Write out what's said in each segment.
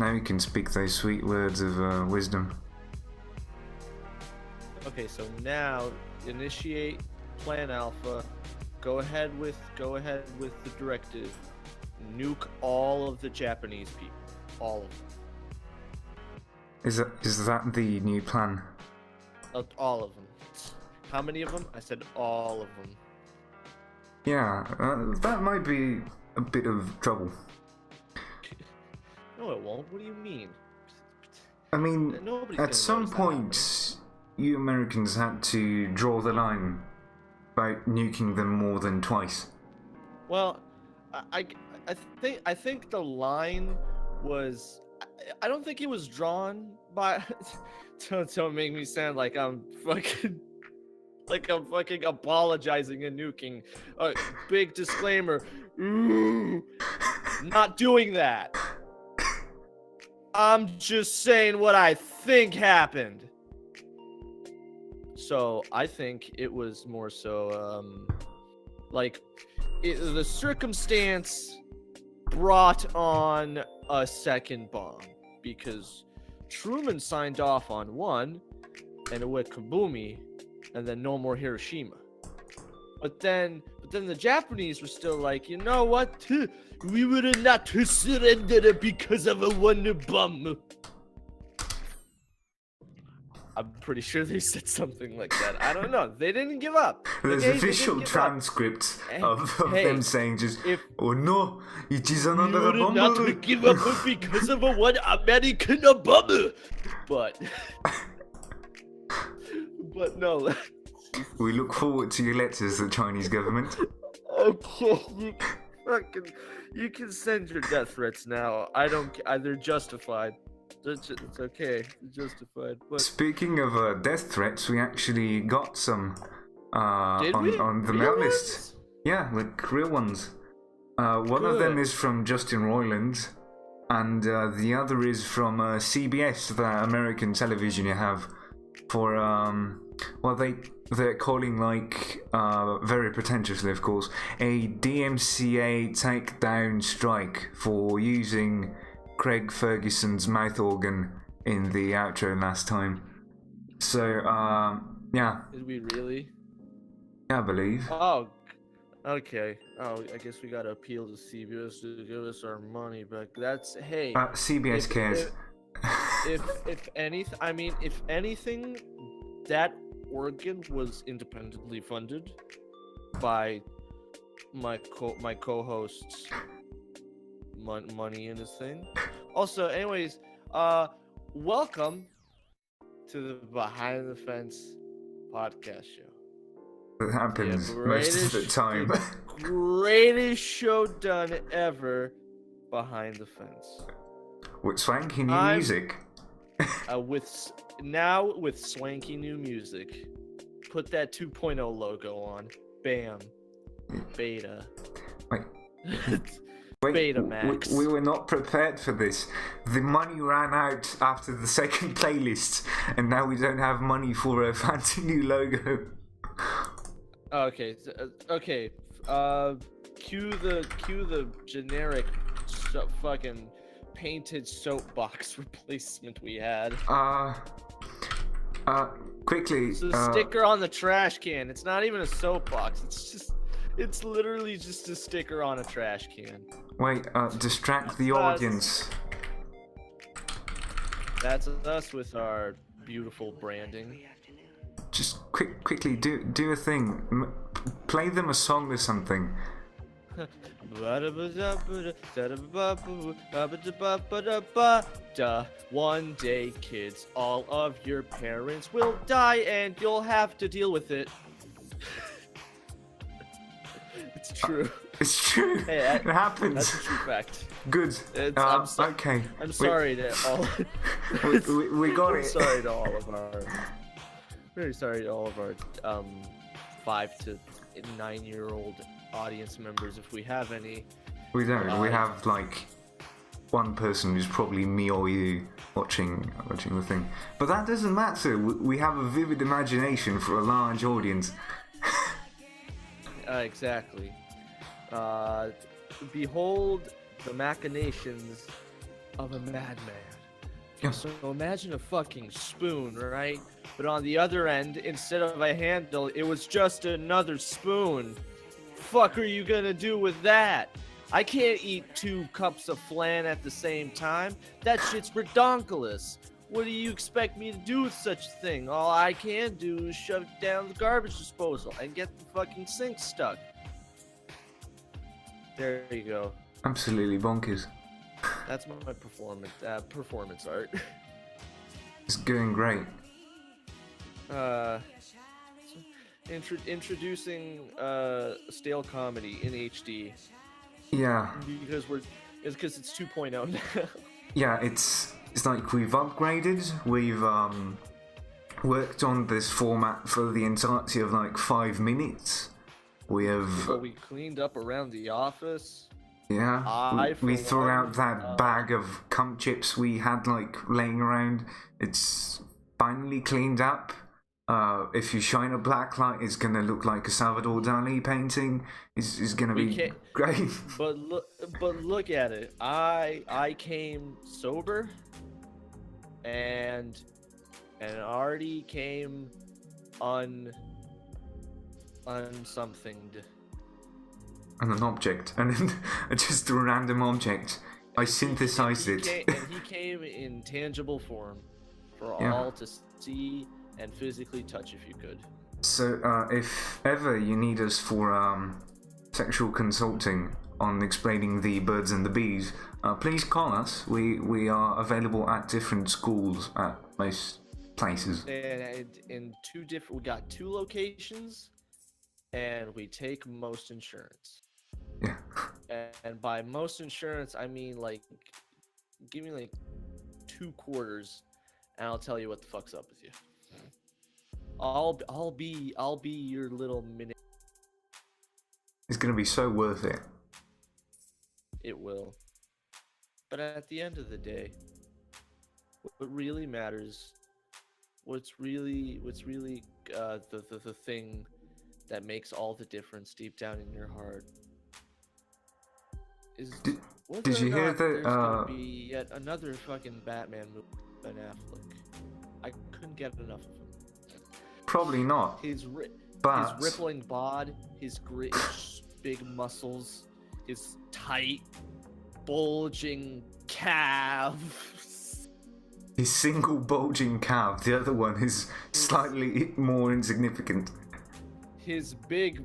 Now you can speak those sweet words of wisdom. Okay, so now initiate Plan Alpha. Go ahead with the directive. Nuke all of the Japanese people. All of them. Is that the new plan? All of them. How many of them? I said all of them. Yeah, that might be a bit of trouble. No, it won't. What do you mean? I mean, Nobody's at some point, you Americans had to draw the line by nuking them more than twice. Well, I think the line was. I don't think it was drawn by. Don't make me sound like I'm fucking apologizing and nuking. Big disclaimer. Not doing that. I'm just saying what I think happened. So I think it was more so the circumstance brought on a second bomb because Truman signed off on one and it went kaboomy and then no more Hiroshima. But then the Japanese were still like, you know what? We would not surrender because of a one bomb. I'm pretty sure they said something like that. I don't know. They didn't give up. There's official transcripts of them saying oh no, it is another bomb. We would not give up because of a one American bomb. But no. We look forward to your letters, the Chinese government. Okay, you can send your death threats now. I don't. They're justified. It's okay. It's justified. But speaking of death threats, we actually got some on the mail list. Yeah, like real ones. One of them is from Justin Roiland, and the other is from CBS, the American television you have for they're calling, like, very pretentiously, of course, a DMCA takedown strike for using Craig Ferguson's mouth organ in the outro last time. So, yeah. Did we really? Yeah, I believe. Oh, okay. Oh, I guess we gotta appeal to CBS to give us our money back. That's, hey. CBS cares. If anything, that organ was independently funded by my co-host's money in this thing. Also, anyways, welcome to the Behind the Fence podcast show. It happens most of the time. The greatest show done ever, Behind the Fence. With swanky new music. With swanky new music. Put that 2.0 logo on. Bam. Beta. Wait, Beta Max. We were not prepared for this. The money ran out after the second playlist, and now we don't have money for a fancy new logo. Okay. Cue the generic fucking painted soapbox replacement we had. Quickly. It's a sticker on the trash can. It's not even a soapbox. It's literally just a sticker on a trash can. Wait, distract the audience. That's us with our beautiful branding. Just quickly do a thing. Play them a song or something. One day, kids, all of your parents will die and you'll have to deal with it. It's true. It's true. Hey, it happens. That's a true fact. Good. Okay. I'm sorry to all. we got it. Sorry to all of our. Very sorry to all of our 5 to 9-year-old audience members, if we have any. We don't. We have like one person who's probably me or you watching the thing. But that doesn't matter. We have a vivid imagination for a large audience. Exactly. Behold the machinations of a madman. Yeah. So imagine a fucking spoon, right? But on the other end, instead of a handle, it was just another spoon. Fuck are you gonna do with that? I can't eat 2 cups of flan at the same time. That shit's redonkulous. What do you expect me to do with such a thing? All I can do is shove it down the garbage disposal and get the fucking sink stuck. There you go. Absolutely bonkers. That's my performance art. It's going great. Introducing stale comedy in HD. Yeah. Because it's 2.0 now. Yeah, it's like we've upgraded. We've worked on this format for the entirety of like 5 minutes. We have. So we cleaned up around the office. Yeah, we threw out that bag of cum chips we had like laying around. It's finally cleaned up. If you shine a black light, it's gonna look like a Salvador Dali painting. It's gonna be great. But look at it. I came sober, and Artie came unsomethinged. And an object, and then just a random object. I synthesized it. And he came in tangible form for all to see and physically touch if you could. So, if ever you need us for sexual consulting on explaining the birds and the bees, please call us. We are available at different schools at most places. And in we got 2 locations, and we take most insurance. Yeah. And by most insurance, I mean like, give me like 2 quarters, and I'll tell you what the fuck's up with you. I'll be your little minute. It's gonna be so worth it. It will. But at the end of the day, what really matters, what's really the thing that makes all the difference deep down in your heart is did you hear that there's gonna be yet another fucking Batman movie with Ben Affleck. I couldn't get enough of him. Probably not. His but rippling bod, his big muscles, his tight, bulging calves. His single bulging calf. The other one is slightly more insignificant. His big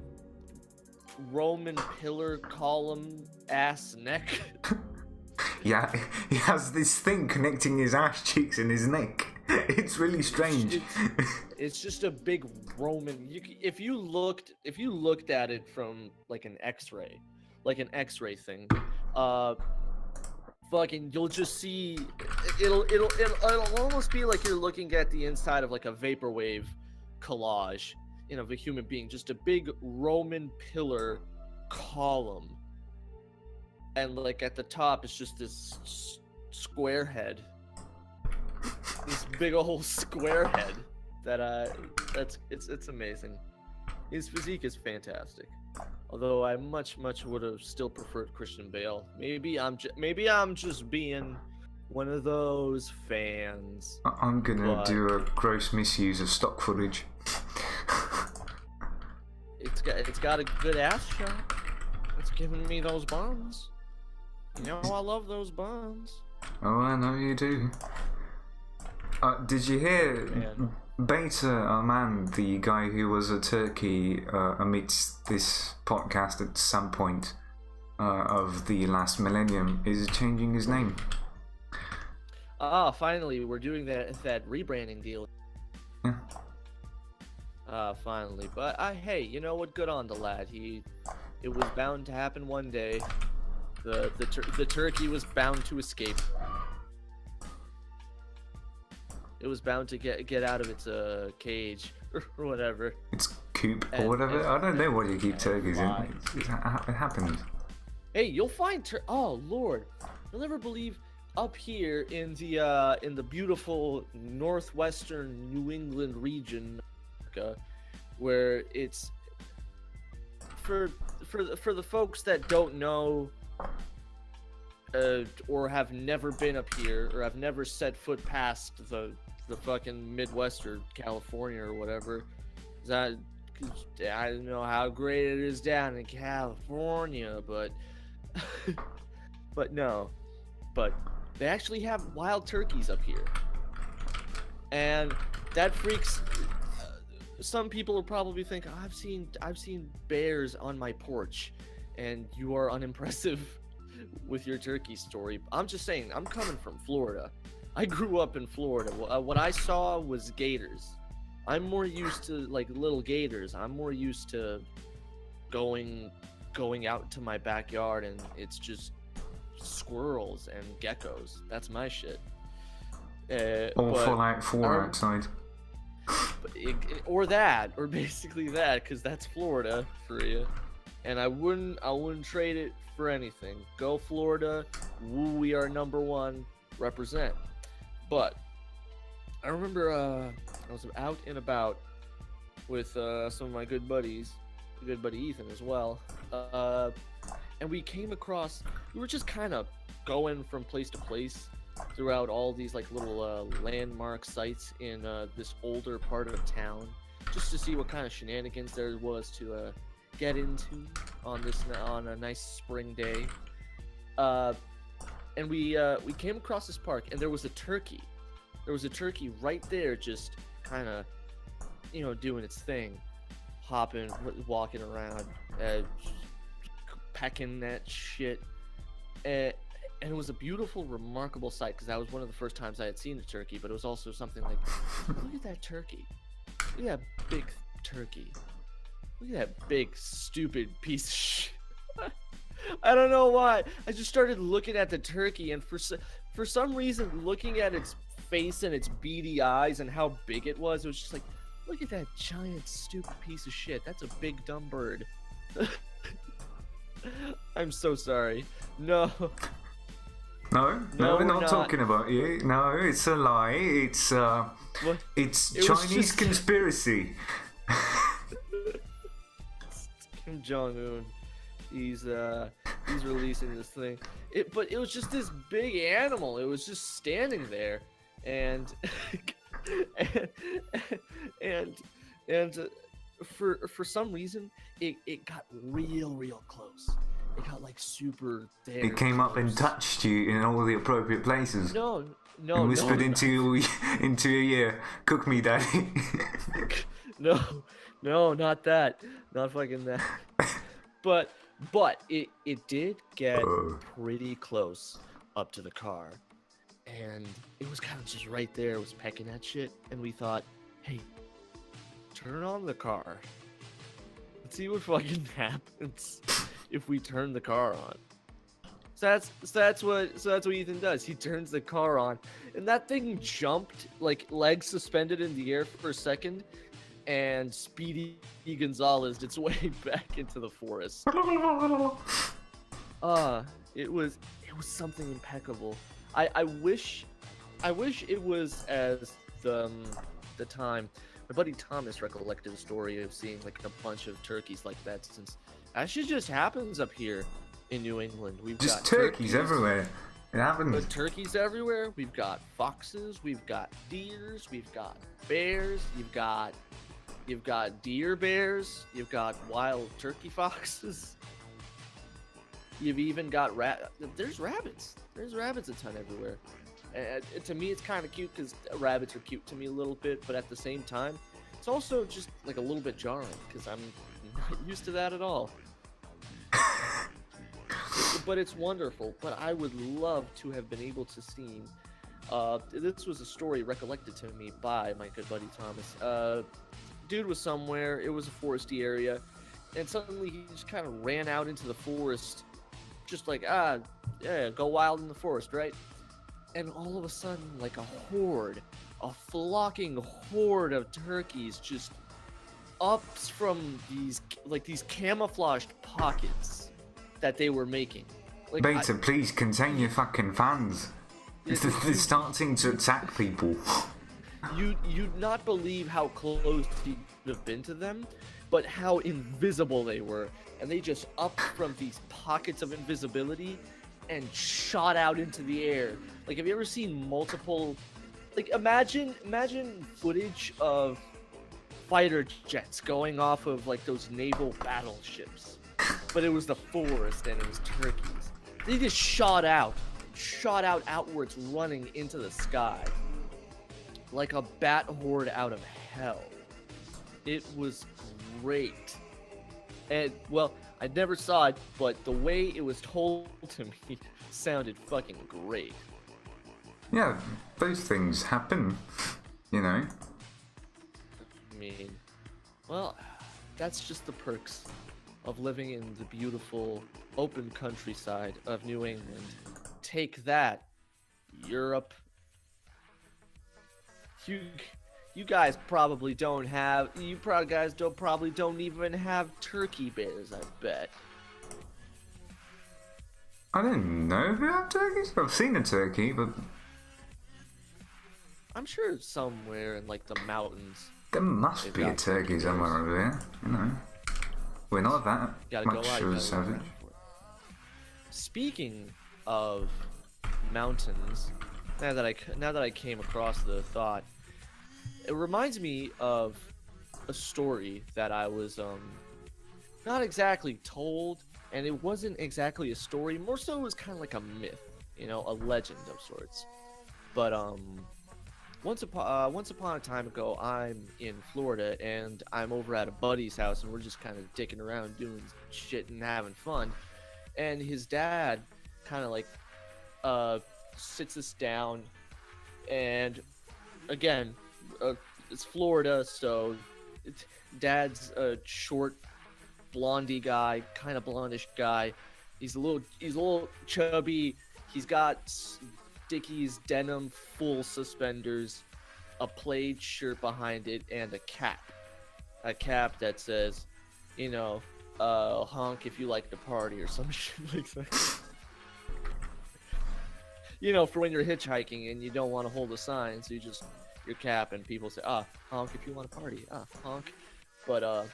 Roman pillar column ass neck. Yeah, he has this thing connecting his ass cheeks and his neck. It's really strange. It's just a big Roman. If you looked at it from like an X-ray thing, fucking, you'll just see. It'll almost be like you're looking at the inside of like a vaporwave collage, of a human being. Just a big Roman pillar column, and like at the top, it's just this square head. This big old square head it's amazing. His physique is fantastic. Although I much would have still preferred Christian Bale. Maybe I'm just being one of those fans. I'm gonna do a gross misuse of stock footage. It's got a good ass shot. It's giving me those buns. I love those buns. Oh, I know you do. Did you hear Beta Arman, the guy who was a turkey amidst this podcast at some point of the last millennium, is changing his name? Finally, we're doing that rebranding deal. Yeah. Finally. But hey, you know what? Good on the lad. It was bound to happen one day. The turkey was bound to escape. It was bound to get out of its cage or whatever. Its coop or whatever. I don't know what you keep turkeys in. It happens. Hey, you'll find oh Lord, you'll never believe up here in the beautiful northwestern New England region, where it's for the folks that don't know, or have never been up here, or have never set foot past the fucking Midwest or California or whatever, I don't know how great it is down in California, but but no, but they actually have wild turkeys up here, and that freaks. Some people will probably think, I've seen bears on my porch, and you are unimpressive with your turkey story. I'm just saying, I'm coming from Florida. I grew up in Florida. What I saw was gators. I'm more used to like little gators. I'm more used to going out to my backyard and it's just squirrels and geckos. That's my shit. Or Fallout 4 outside. Or basically that, because that's Florida for you. And I wouldn't trade it for anything. Go Florida. Woo, we are #1. Represent. But I remember I was out and about with some of my good buddies, good buddy Ethan as well, and we came across. We were just kind of going from place to place throughout all these like little landmark sites in this older part of town, just to see what kind of shenanigans there was to get into on a nice spring day. And we came across this park, and there was a turkey. There was a turkey right there, just kind of, doing its thing, hopping, walking around, pecking that shit. And it was a beautiful, remarkable sight, because that was one of the first times I had seen a turkey, but it was also something like, look at that turkey. Look at that big turkey. Look at that big, stupid piece of shit. I don't know why. I just started looking at the turkey, and for some reason, looking at its face and its beady eyes and how big it was just like, look at that giant, stupid piece of shit. That's a big, dumb bird. I'm so sorry. No, we're not talking about you. No, it's a lie. It's Chinese conspiracy. Kim Jong-un. He's releasing this thing. But it was just this big animal. It was just standing there, and for some reason it got real close. It got like super there. It came up and touched you in all the appropriate places. No. And whispered into your ear, "Cook me, daddy." No, not that. Not fucking that. But it did get pretty close up to the car, and it was kind of just right there. It was pecking that shit, and we thought, hey, turn on the car. Let's see what fucking happens if we turn the car on. So that's what Ethan does. He turns the car on, and that thing jumped, like legs suspended in the air for a second, and Speedy Gonzalez its way back into the forest. It was something impeccable. I wish it was as the time. My buddy Thomas recollected a story of seeing like a bunch of turkeys like that, since that shit just happens up here in New England. We've just got turkeys everywhere. It happens. But turkeys everywhere. We've got foxes. We've got deers. We've got bears. You've got deer bears. You've got wild turkey foxes. You've even got there's rabbits. There's rabbits a ton everywhere. And to me, it's kind of cute because rabbits are cute to me a little bit, but at the same time, it's also just like a little bit jarring because I'm not used to that at all. But it's wonderful. But I would love to have been able to see. This was a story recollected to me by my good buddy Thomas. Dude was somewhere. It was a foresty area, and suddenly he just kind of ran out into the forest, just like yeah, go wild in the forest, right? And all of a sudden, like a flocking horde of turkeys just ups from these camouflaged pockets that they were making. Like, Beta, please contain your fucking fans. They're starting to attack people. You'd not believe how close you'd have been to them, but how invisible they were. And they just upped from these pockets of invisibility and shot out into the air. Like, have you ever seen multiple? Like, imagine footage of fighter jets going off of like those naval battleships, but it was the forest and it was turkeys. They just shot out outwards, running into the sky like a bat horde out of hell. It was great. And, well, I never saw it, but the way it was told to me sounded fucking great. Yeah, those things happen, you know. I mean, well, that's just the perks of living in the beautiful, open countryside of New England. Take that, Europe. You guys probably don't have. You guys don't even have turkey bears, I bet. I don't know if we have turkeys. I've seen a turkey, but I'm sure somewhere in like the mountains. there must be a turkey somewhere over here. You know, we're not that much of a savage. Speaking of mountains, now that I came across the thought, it reminds me of a story that I was not exactly told, and it wasn't exactly a story. More so, it was kind of like a myth, you know, a legend of sorts. But once upon a time ago, I'm in Florida, and I'm over at a buddy's house, and we're just kind of dicking around, doing shit and having fun. And his dad kind of like sits us down, and again, it's Florida, so dad's a short, blondie guy, kind of blondish guy. He's a little chubby. He's got Dickies denim full suspenders, a plaid shirt behind it, and a cap that says, you know, honk if you like to party or some shit like that. You know, for when you're hitchhiking and you don't want to hold a sign, so you just your cap and people say, honk if you want to party, honk. But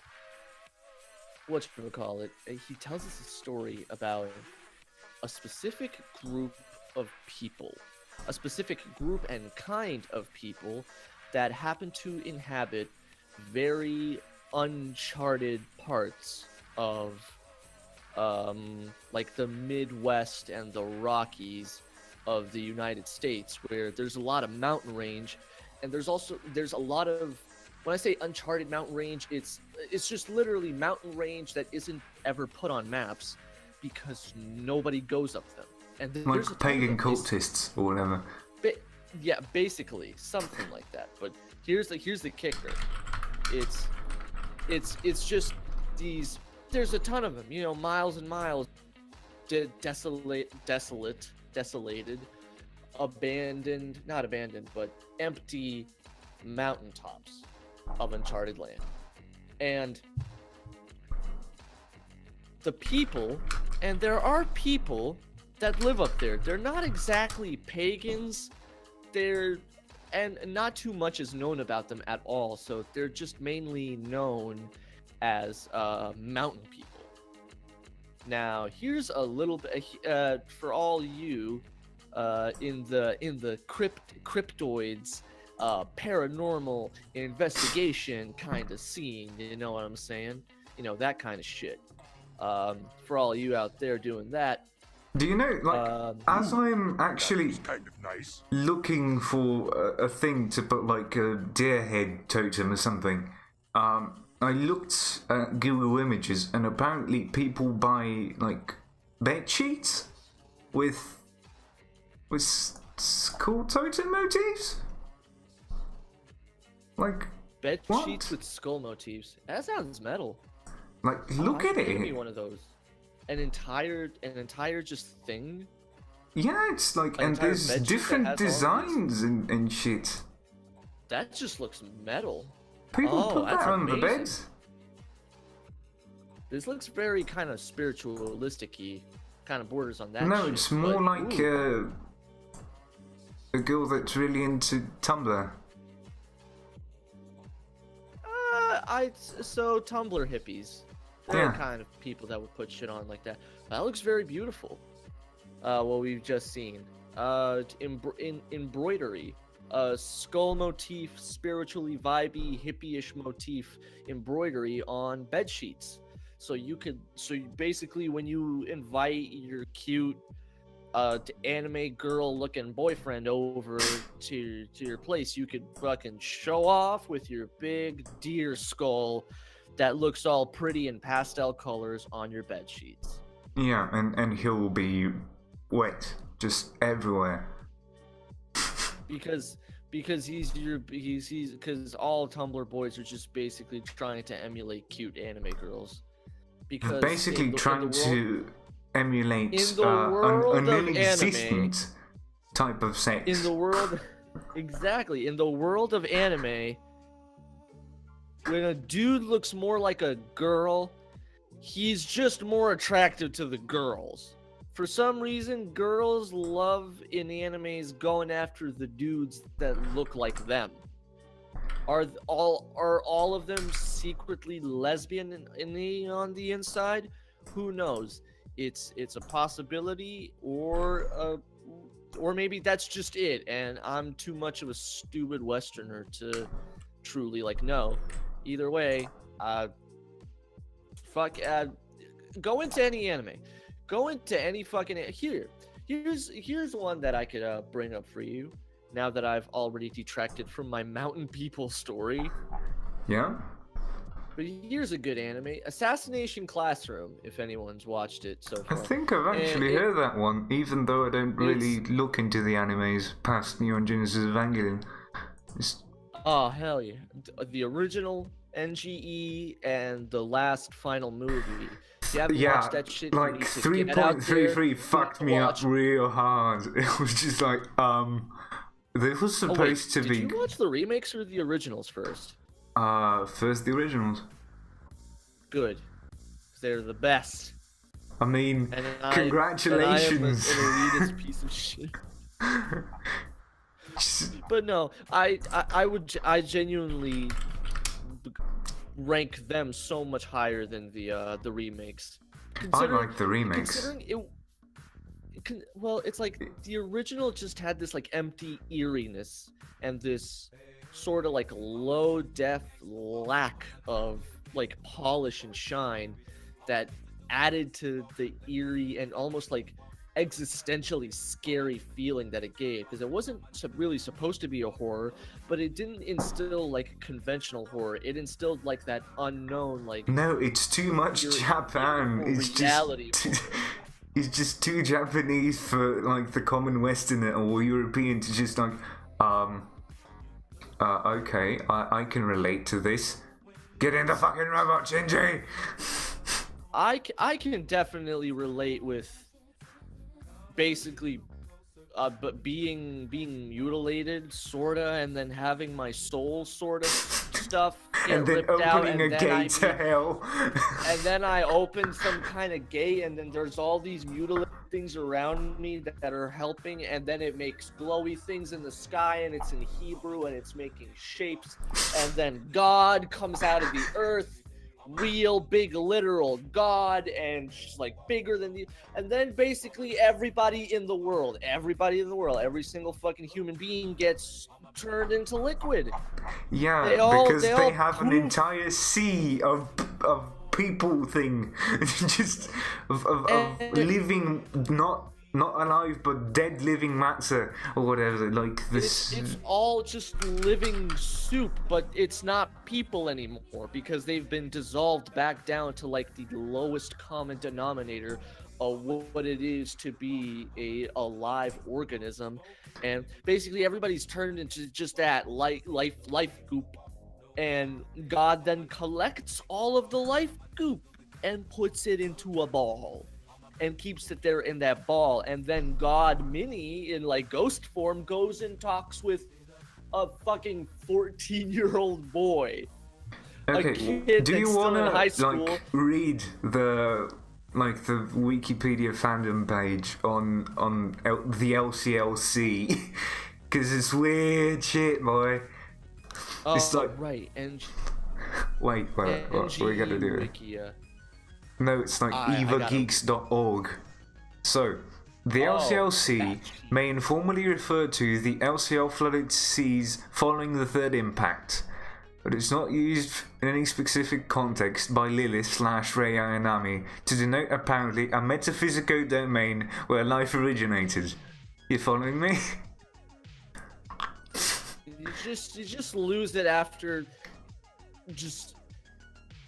whatchamacallit, he tells us a story about a specific group of people, a specific group and kind of people that happen to inhabit very uncharted parts of like the Midwest and the Rockies of the United States, where there's a lot of mountain range, and there's a lot of, when I say uncharted mountain range, it's just literally mountain range that isn't ever put on maps because nobody goes up them. And there's like pagan cultists or whatever. Yeah, basically something like that. But here's the kicker. It's just these. There's a ton of them. You know, miles and miles. Desolated, abandoned, not abandoned, but empty mountaintops of uncharted land. And the people, and there are people that live up there. They're not exactly pagans. And not too much is known about them at all. So they're just mainly known as mountain people. Now, here's a little bit for all you in the cryptoids, paranormal investigation kind of scene. You know what I'm saying? You know, that kind of shit. For all you out there doing that. Do you know, like, as I'm actually kind of nice. looking for a thing to put, like a deer head totem or something, I looked at Google Images, and apparently people buy like bed sheets with skull totem motifs. Like bed sheets with skull motifs. That sounds metal. Like, look at it. Give me one of those. An entire just thing. Yeah, it's like, and there's different designs and shit. That just looks metal. People put that on the beds. This looks very kind of spiritualistic-y, kind of borders on that. No, shit, it's more like a girl that's really into Tumblr. So Tumblr hippies. They're the kind of people that would put shit on like that. That looks very beautiful. what we've just seen. Embroidery, skull motif, spiritually vibey, hippie-ish motif embroidery on bed sheets. So basically, when you invite your cute anime girl looking boyfriend over to your place, you could fucking show off with your big deer skull that looks all pretty in pastel colors on your bed sheets. Yeah, and he'll be wet just everywhere. because all Tumblr boys are just basically trying to emulate cute anime girls. Because basically trying to emulate an non-existent type of sex. In the world, exactly. In the world of anime, when a dude looks more like a girl, he's just more attractive to the girls. For some reason, girls love in animes going after the dudes that look like them. Are all of them secretly lesbian on the inside? Who knows? It's a possibility, or maybe that's just it, and I'm too much of a stupid Westerner to truly know. Either way, go into any anime. Go into any fucking here's one that I could bring up for you now that I've already detracted from my mountain people story. Yeah. But here's a good anime, Assassination Classroom, if anyone's watched it so far. I think I've actually heard that one, even though I don't really look into the animes past Neon Genesis Evangelion. Oh, hell yeah. The original NGE and the last final movie. If you haven't watched that shit, 3.33 fucked me up real hard. It was just like, this was supposed to be... Did you watch the remakes or the originals first? First the originals. Good. They're the best. I mean, congratulations. I am an elitist piece of shit. But no, I genuinely rank them so much higher than the remakes. I like the remakes. Well, it's like the original just had this empty eeriness and this sort of low def lack of polish and shine that added to the eerie and almost existentially scary feeling that it gave, because it wasn't really supposed to be a horror, but it didn't instill conventional horror. It instilled that unknown no, it's too much Japan. It's just too Japanese for the common Westerner or European to just okay, I can relate to this. Get in the fucking robot, Shinji! I can definitely relate with basically but being mutilated sorta, and then having my soul sort of stuff get and then ripped opening out, and a gate to hell. And then I open some kind of gate, and then there's all these mutilated things around me that are helping, and then it makes glowy things in the sky, and it's in Hebrew, and it's making shapes, and then God comes out of the earth, real big literal God, and she's bigger than the, and then basically everybody in the world, every single fucking human being gets turned into liquid. Yeah, because they have an entire sea of people thing, just of living, not alive but dead living matter or whatever, this. It's all just living soup, but it's not people anymore because they've been dissolved back down to the lowest common denominator of what it is to be a alive organism, and basically everybody's turned into just that life goop, and God then collects all of the life goop and puts it into a ball and keeps it there in that ball, and then God Mini in ghost form goes and talks with a fucking 14-year-old boy. Okay, do you wanna read the Wikipedia fandom page on the LCLC? Because it's weird shit, boy. Oh, it's right, and wait, we gotta do it. Wikia. No, it's evageeks.org. So, The LCLC that's- may informally refer to the LCL flooded seas following the third impact, but it's not used in any specific context by Lilith/Rei Ayanami to denote apparently a metaphysical domain where life originated. You following me? You just lose it after just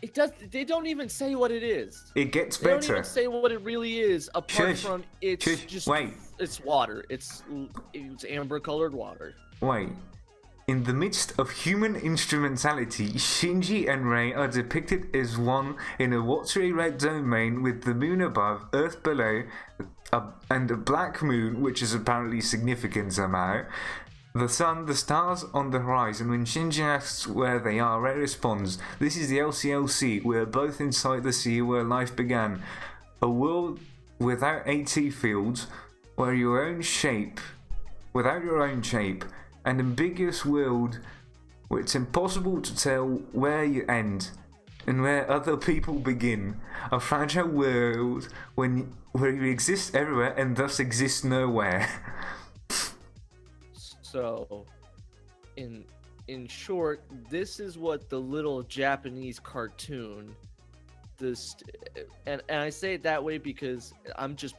it does. They don't even say what it is. It gets They don't better. even say what it really is, apart from it's just wait. It's water. It's amber colored water. Wait. In the midst of human instrumentality, Shinji and Rei are depicted as one in a watery red domain with the moon above, earth below, and a black moon, which is apparently significant somehow. The sun, the stars on the horizon. When Shinji asks where they are, Rei responds, "This is the LCLC. We're both inside the sea where life began. A world without AT fields, without your own shape, an ambiguous world where it's impossible to tell where you end and where other people begin. A fragile world where you exist everywhere and thus exist nowhere." So, in short, this is what the little Japanese cartoon, and I say it that way because I'm just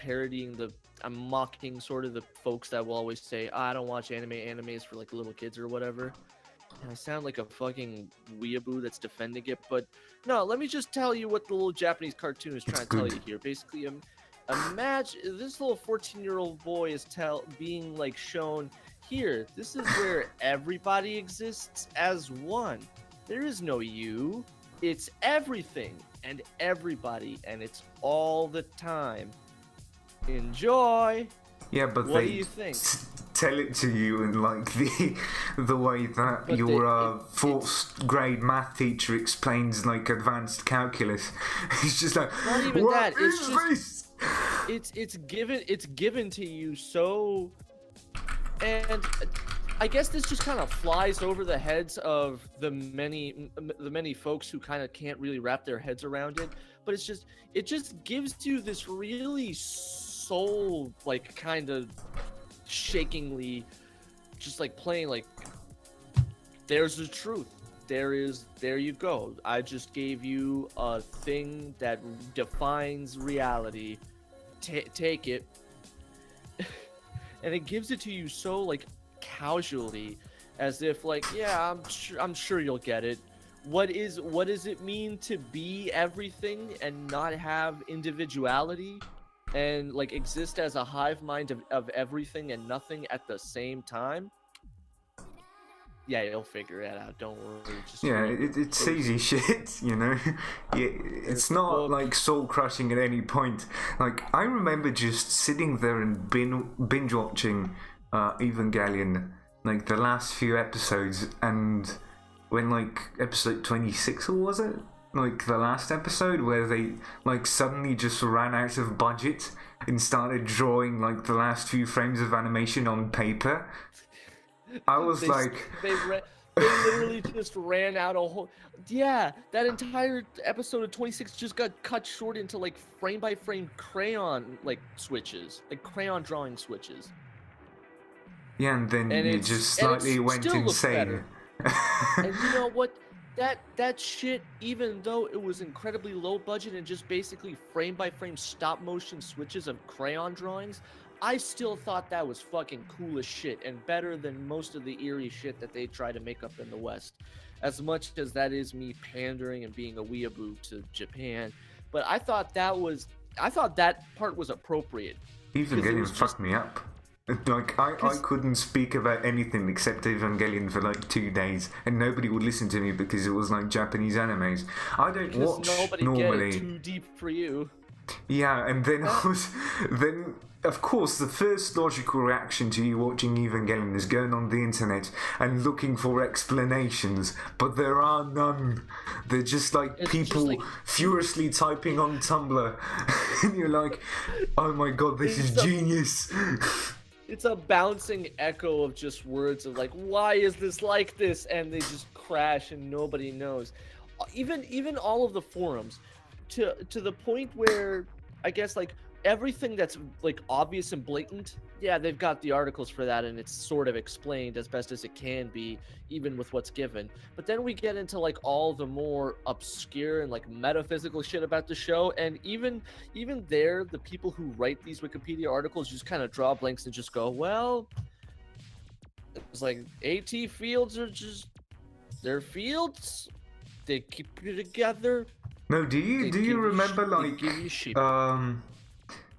I'm mocking sort of the folks that will always say, I don't watch animes for like little kids or whatever. And I sound like a fucking weeaboo that's defending it, but no, let me just tell you what the little Japanese cartoon is trying to tell you here. Basically, imagine this little 14-year-old boy is being like shown, here, this is where everybody exists as one. There is no you. It's everything and everybody, and it's all the time. Enjoy. Yeah, but what they do you think? Tell it to you in like the way that But your fourth grade math teacher explains like advanced calculus. It's just like, Not even what that. It's is just this? it's given to you so, and I guess this just kind of flies over the heads of the many folks who kind of can't really wrap their heads around it. But it just gives you this really soul like kind of shakingly, just like playing like, there's the truth. There you go. I just gave you a thing that defines reality. Take it. And it gives it to you so like casually, as if like, yeah, I'm sure you'll get it. What does it mean to be everything and not have individuality and like exist as a hive mind of everything and nothing at the same time? Yeah, you'll figure it out. Don't worry. It's easy shit, you know. Yeah, it's not like soul crushing at any point. Like I remember just sitting there and binge watching Evangelion, like the last few episodes, and when like episode 26 or was it? Like the last episode where they like suddenly just ran out of budget and started drawing like the last few frames of animation on paper. I was they literally just ran out a whole. Yeah, that entire episode of 26 just got cut short into like frame by frame crayon like switches, like crayon drawing switches. Yeah, and then you just slightly went insane. And you know what? That shit, even though it was incredibly low budget and just basically frame by frame stop motion switches of crayon drawings, I still thought that was fucking cool as shit and better than most of the eerie shit that they try to make up in the West. As much as that is me pandering and being a weeaboo to Japan, but I thought that part was appropriate. Evangelion fucked me up. Like I couldn't speak about anything except Evangelion for like 2 days, and nobody would listen to me because it was like Japanese animes. I don't watch normally. Get it too deep for you. Yeah, and then then of course the first logical reaction to you watching Evangelion is going on the internet and looking for explanations, but there are none. They're just like people furiously typing on Tumblr, and you're like, oh my god, this is genius. It's a bouncing echo of just words of like, why is this like this? And they just crash and nobody knows. Even all of the forums, to the point where I guess like everything that's like obvious and blatant, yeah, they've got the articles for that, and it's sort of explained as best as it can be, even with what's given. But then we get into like all the more obscure and like metaphysical shit about the show, and even there, the people who write these Wikipedia articles just kind of draw blanks and just go, well, it's like AT fields are just they're fields. They keep you together. No, do you remember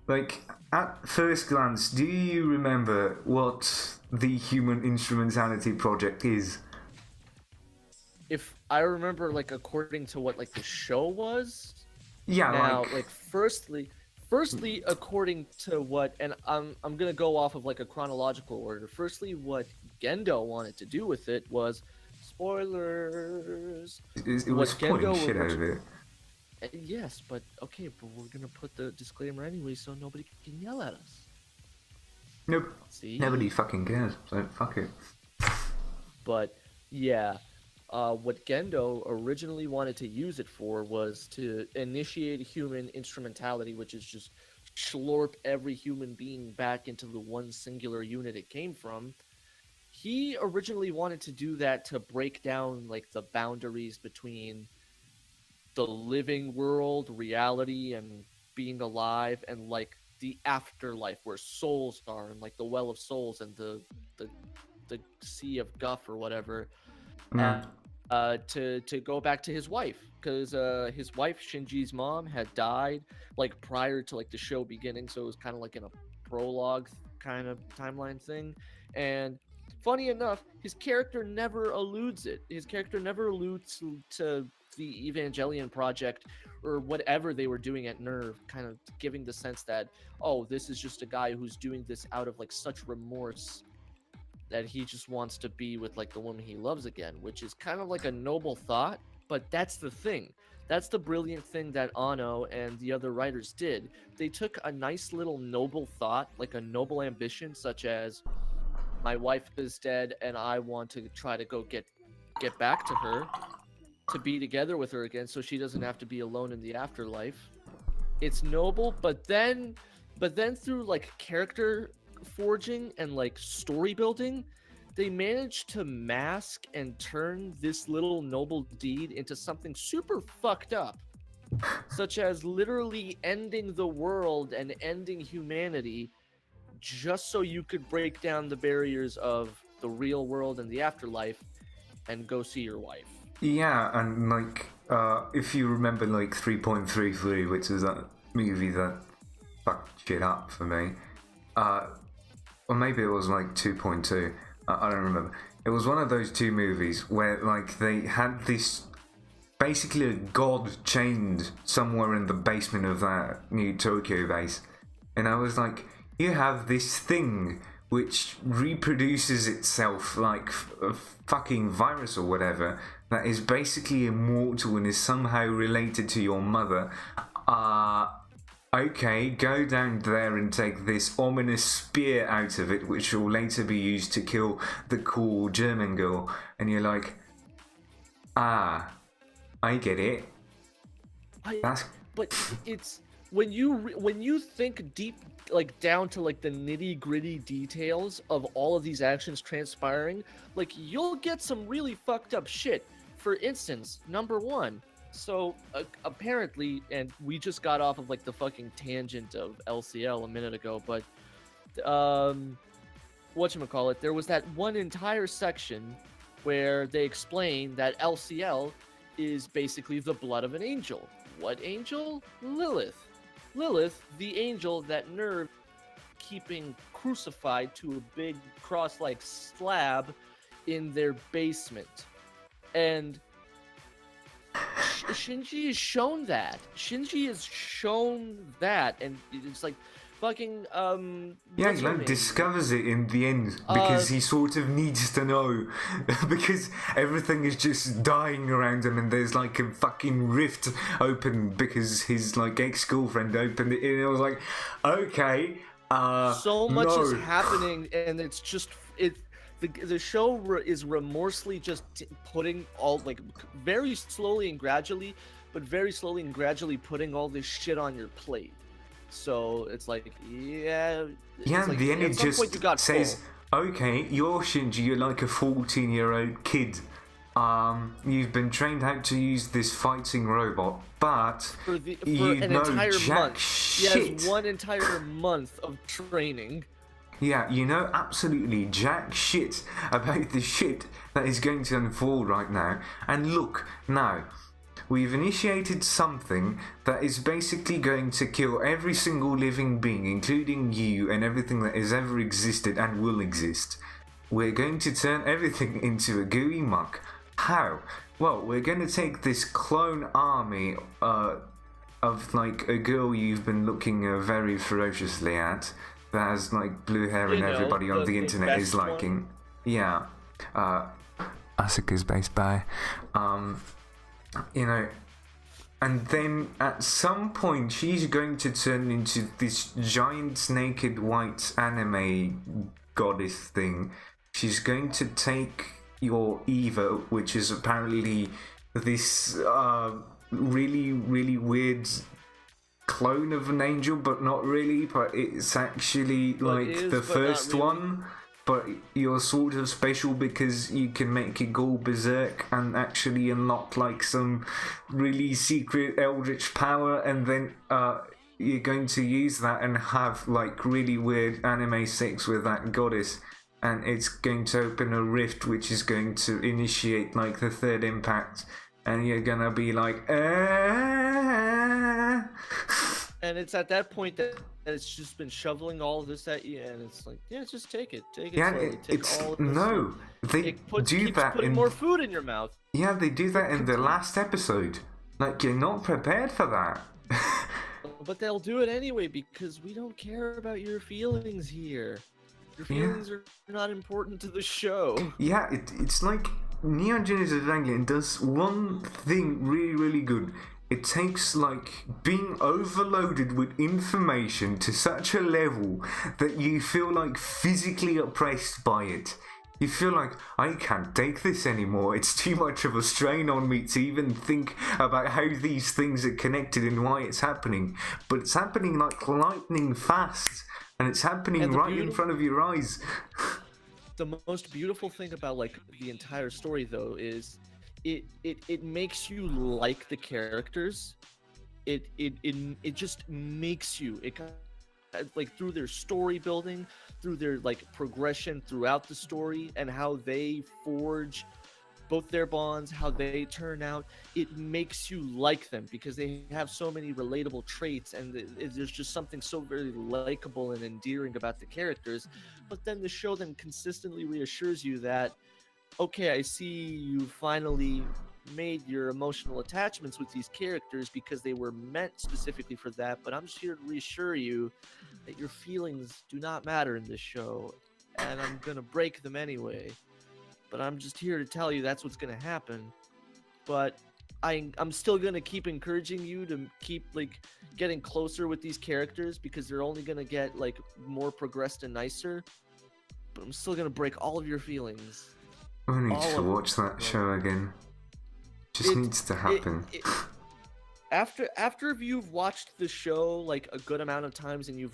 like at first glance, do you remember what the Human Instrumentality Project is? If I remember, like according to what like the show was. Yeah. Now, like firstly, according to what, and I'm gonna go off of like a chronological order. Firstly, what Gendo wanted to do with it was spoilers. It was spoiling shit out of it. Yes, but okay, but we're gonna put the disclaimer anyway, so nobody can yell at us. Nope. See? Nobody fucking cares, so fuck it. But yeah, what Gendo originally wanted to use it for was to initiate human instrumentality, which is just slurp every human being back into the one singular unit it came from. He originally wanted to do that to break down like the boundaries between the living world, reality, and being alive, and like the afterlife where souls are, and like the well of souls and the sea of guff or whatever. To go back to his wife, because his wife Shinji's mom had died like prior to like the show beginning, so it was kind of like in a prologue kind of timeline thing. And funny enough, his character never alludes it. His character never alludes to the Evangelion project or whatever they were doing at Nerve, kind of giving the sense that, oh, this is just a guy who's doing this out of like such remorse that he just wants to be with like the woman he loves again, which is kind of like a noble thought. But that's the thing. That's the brilliant thing that Anno and the other writers did. They took a nice little noble thought, like a noble ambition, such as my wife is dead and I want to try to go get back to her, to be together with her again so she doesn't have to be alone in the afterlife. It's noble, but then through like character forging and like story building, they managed to mask and turn this little noble deed into something super fucked up, such as literally ending the world and ending humanity just so you could break down the barriers of the real world and the afterlife and go see your wife. Yeah, and like, if you remember like 3.33, which is that movie that fucked shit up for me, or maybe it was like 2.2, I don't remember. It was one of those two movies where like they had this, basically a god chained somewhere in the basement of that new Tokyo base. And I was like, you have this thing which reproduces itself like a fucking virus or whatever, that is basically immortal and is somehow related to your mother. Okay, go down there and take this ominous spear out of it, which will later be used to kill the cool German girl. And you're like, I get it. But it's when you think deep, like down to like the nitty gritty details of all of these actions transpiring, like you'll get some really fucked up shit. For instance, number one. So apparently, and we just got off of like the fucking tangent of LCL a minute ago, but whatchamacallit, there was that one entire section where they explain that LCL is basically the blood of an angel. What angel? Lilith. Lilith, the angel that Nerve keeping crucified to a big cross-like slab in their basement. And Shinji is shown that. Shinji is shown that, and it's like fucking yeah, he like discovers it in the end because he sort of needs to know because everything is just dying around him and there's like a fucking rift open because his like ex-girlfriend opened it and I was like, okay, so much is happening and it's just the show is remorselessly just putting all like very slowly and gradually putting all this shit on your plate. So it's like, yeah, Yeah, it's like the end at it some point just you got says, full. okay, you're Shinji, you're like a 14-year-old kid. You've been trained how to use this fighting robot, but For you an know entire jack month. He has shit. 1 entire month of training. Yeah, you know absolutely jack shit about the shit that is going to unfold right now. And look, now, we've initiated something that is basically going to kill every single living being, including you and everything that has ever existed and will exist. We're going to turn everything into a gooey muck. How? Well, we're going to take this clone army of like a girl you've been looking very ferociously at, that has like blue hair and everybody on the internet is liking. One. Yeah. Asuka's based by. You know, and then at some point she's going to turn into this giant naked white anime goddess thing. She's going to take your Eva, which is apparently this really, really weird clone of an angel, but not really, but it's actually like the first one. But you're sort of special because you can make it go berserk and actually unlock like some really secret eldritch power, and then you're going to use that and have like really weird anime sex with that goddess, and it's going to open a rift which is going to initiate like the third impact, and you're gonna be like And it's at that point that it's just been shoveling all of this at you, and it's like, yeah, just take it slowly. Take all of this. No, they do that putting more food in your mouth. Yeah, they do that in the last episode. Like, you're not prepared for that. But they'll do it anyway because we don't care about your feelings here. Your feelings are not important to the show. Yeah, it's like Neon Genesis Evangelion does one thing really, really good. It takes like being overloaded with information to such a level that you feel like physically oppressed by it. You feel like, I can't take this anymore. It's too much of a strain on me to even think about how these things are connected and why it's happening. But it's happening like lightning fast, and it's happening right in front of your eyes. The most beautiful thing about like the entire story though is it makes you like the characters. It just makes you like through their story building, through their like progression throughout the story, and how they forge both their bonds, how they turn out. It makes you like them because they have so many relatable traits, and there's just something so very likable and endearing about the characters. But then the show then consistently reassures you that, okay, I see you finally made your emotional attachments with these characters because they were meant specifically for that, but I'm just here to reassure you that your feelings do not matter in this show, and I'm gonna break them anyway. But I'm just here to tell you that's what's gonna happen. But I'm still gonna keep encouraging you to keep like getting closer with these characters because they're only gonna get like more progressed and nicer. But I'm still gonna break all of your feelings. I need to watch that show again. Just needs to happen. After you've watched the show like a good amount of times and you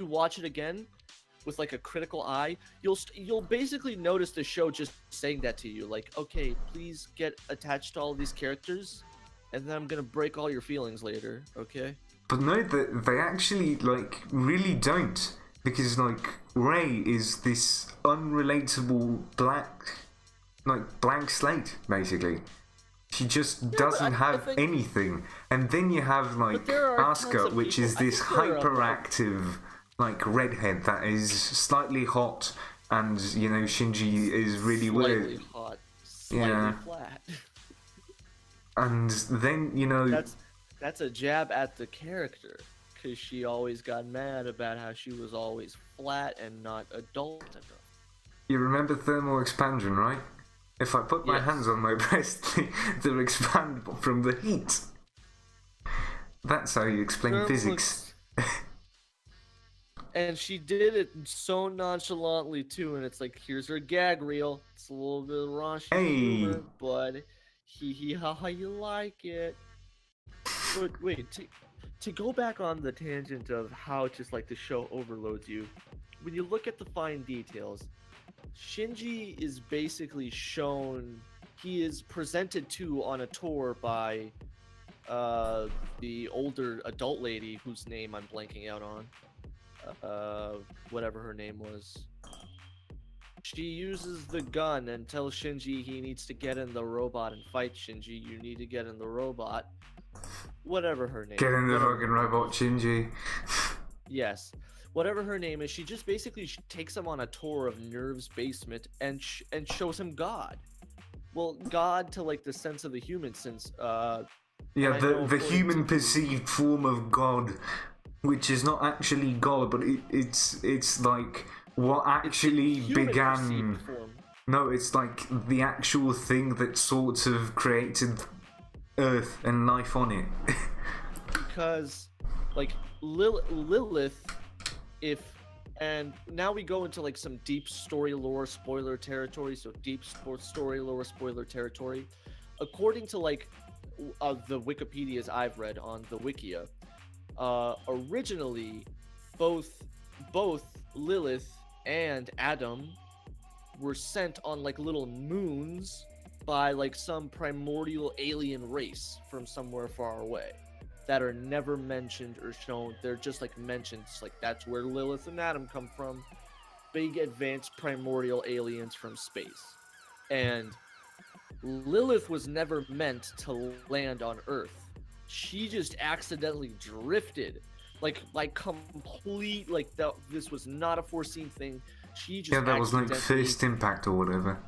watch it again with like a critical eye, you'll basically notice the show just saying that to you, like, okay, please get attached to all these characters, and then I'm gonna break all your feelings later, okay? But no, they actually like really don't. Because, like, Rei is this unrelatable blank slate, basically. She just doesn't have anything. And then you have, like, Asuka, which is this hyperactive, like, redhead that is slightly hot, and, you know, Shinji is really weird. Slightly hot, slightly flat. And then, you know... That's a jab at the character. Because she always got mad about how she was always flat and not adult enough. You remember thermal expansion, right? If I put my hands on my breast, they'll expand from the heat. That's how you explain physics. And she did it so nonchalantly too, and it's like, here's her gag reel. It's a little bit of raunchy humor, but how you like it. But wait, to go back on the tangent of how just like the show overloads you, when you look at the fine details, Shinji is basically shown, he is presented to on a tour by the older adult lady whose name I'm blanking out on. Whatever her name was. She uses the gun and tells Shinji he needs to get in the robot and fight Shinji. You need to get in the robot. Whatever her name. Get in the fucking robot, Shinji. Yes. Whatever her name is, she just basically takes him on a tour of Nerve's basement and shows him God. Well, God to like the sense of the human, since yeah, the human perceived form of God, which is not actually God, but it's like what actually began. No, it's like the actual thing that sort of created Earth and life on it. Because, like, Lilith, and now we go into like some deep story lore spoiler territory. So deep story lore spoiler territory. According to like the Wikipedias I've read on the Wikia, originally both Lilith and Adam were sent on like little moons by like some primordial alien race from somewhere far away that are never mentioned or shown. They're just like mentioned. It's like that's where Lilith and Adam come from. Big advanced primordial aliens from space. And Lilith was never meant to land on Earth. She just accidentally drifted. Like complete, like that. This was not a foreseen thing. She just that was like first impact or whatever.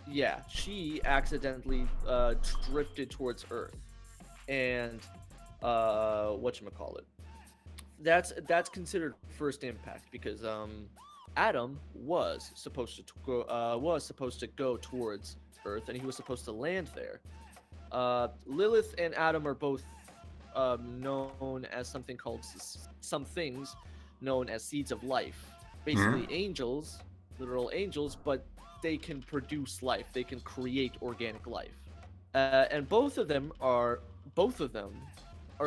Yeah, she accidentally drifted towards Earth, and whatchamacallit. That's considered first impact because Adam was supposed to go towards Earth, and he was supposed to land there. Lilith and Adam are both known as something called some things known as seeds of life. Basically, angels, literal angels, but they can produce life. They can create organic life, and both of them are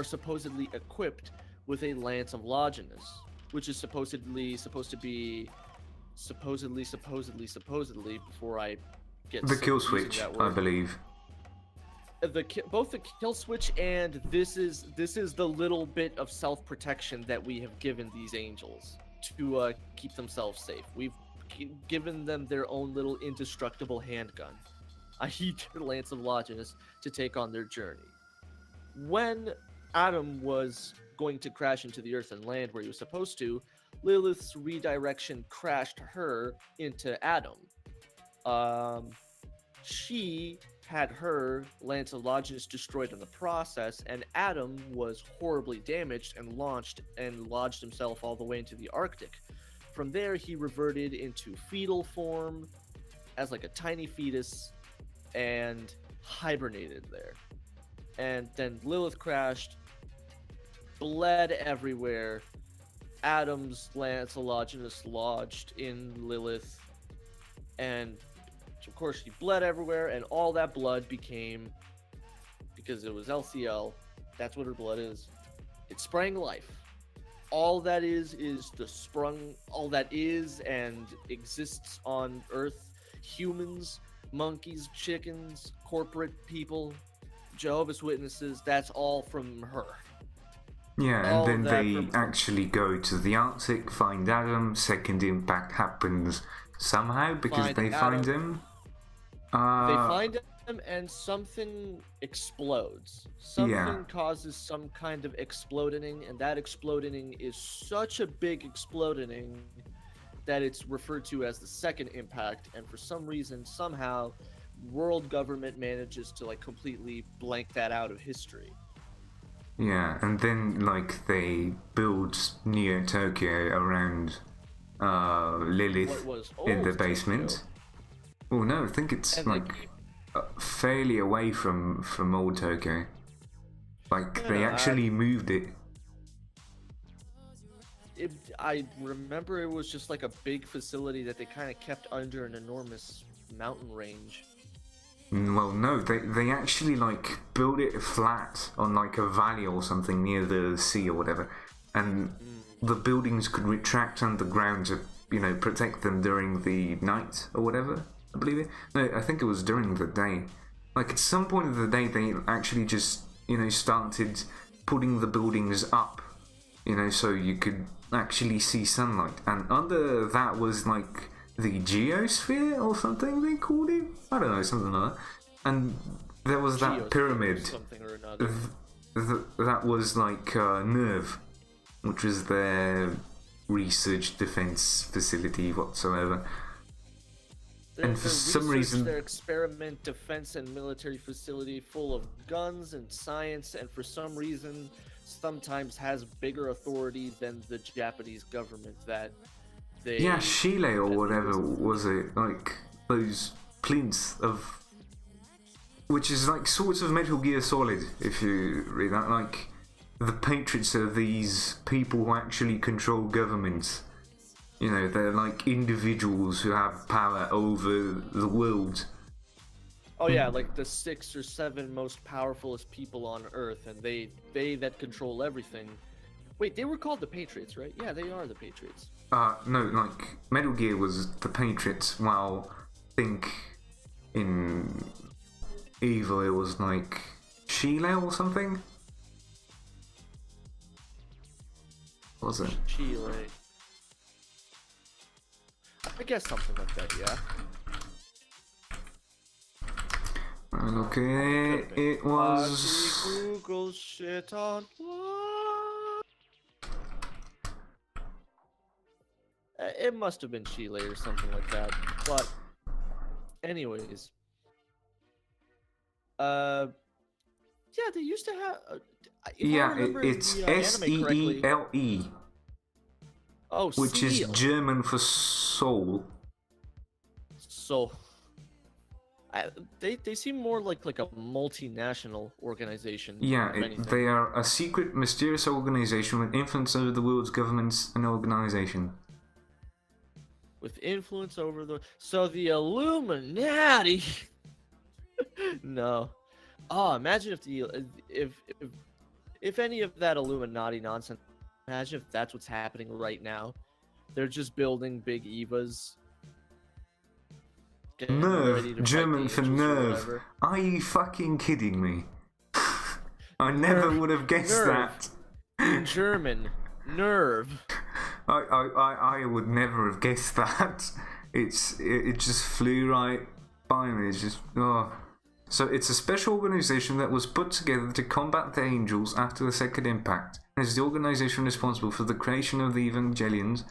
supposedly equipped with a lance of Longinus, which is supposedly before I get the kill switch, I believe. Both the kill switch and this is the little bit of self-protection that we have given these angels to keep themselves safe. We've given them their own little indestructible handgun, i.e. their Lance of Longinus, to take on their journey. When Adam was going to crash into the Earth and land where he was supposed to, Lilith's redirection crashed her into Adam. She had her Lance of Longinus destroyed in the process, and Adam was horribly damaged and lodged himself all the way into the Arctic. From there, he reverted into fetal form as like a tiny fetus and hibernated there. And then Lilith crashed, bled everywhere. Adam's Lance of Longinus lodged in Lilith, and of course she bled everywhere, and all that blood became, because it was LCL, that's what her blood is, it sprang life. All that is all that is and exists on Earth, humans, monkeys, chickens, corporate people, Jehovah's Witnesses, that's all from her. Yeah, and then they actually go to the Arctic, find Adam, second impact happens somehow because they find him. They find him and something explodes. Something causes some kind of exploding, and that exploding is such a big exploding that it's referred to as the second impact, and for some reason, somehow, world government manages to like completely blank that out of history. Yeah, and then like they build Neo Tokyo around Lilith in the basement. Tokyo. Oh no, I think it's fairly away from old Tokyo. Like they actually moved it. I remember it was just like a big facility that they kind of kept under an enormous mountain range. Well, no, they actually like built it flat on like a valley or something near the sea or whatever, and the buildings could retract underground to, you know, protect them during the night or whatever. I believe it. No, I think it was during the day. Like at some point of the day, they actually just, you know, started putting the buildings up, you know, so you could actually see sunlight, and under that was like the geosphere or something they called it. I don't know, something like that. And there was that pyramid. Something or another. That was like Nerve, which was their research defense facility whatsoever. And for some reason, their experiment defense and military facility full of guns and science, and for some reason, sometimes has bigger authority than the Japanese government that they. Yeah, Chile or whatever was it? Like those plinths of, which is like sorts of Metal Gear Solid. If you read that, like the Patriots are these people who actually control governments. You know, they're like individuals who have power over the world. Oh yeah, like the 6 or 7 most powerfulest people on Earth, and they that control everything. Wait, they were called the Patriots, right? Yeah, they are the Patriots. No, like Metal Gear was the Patriots, while I think in Evil it was like Chile or something. What was it? Chile. I guess something like that, yeah. Okay, it was. Google shit on what? It must have been Chile or something like that. But, anyways, yeah, they used to have. It's SEELE. Oh, which is German for soul. So, they seem more like a multinational organization. Yeah, they are a secret, mysterious organization with influence over the world's governments and organization. With influence over the... So the Illuminati... No. Oh, imagine if any of that Illuminati nonsense... Imagine if that's what's happening right now. They're just building big Evas. Nerve, German for nerve. Are you fucking kidding me? I never would have guessed that. In German, nerve. I would never have guessed that. It just flew right by me. It's just So it's a special organization that was put together to combat the Angels after the Second Impact. It is the organization responsible for the creation of the Evangelions.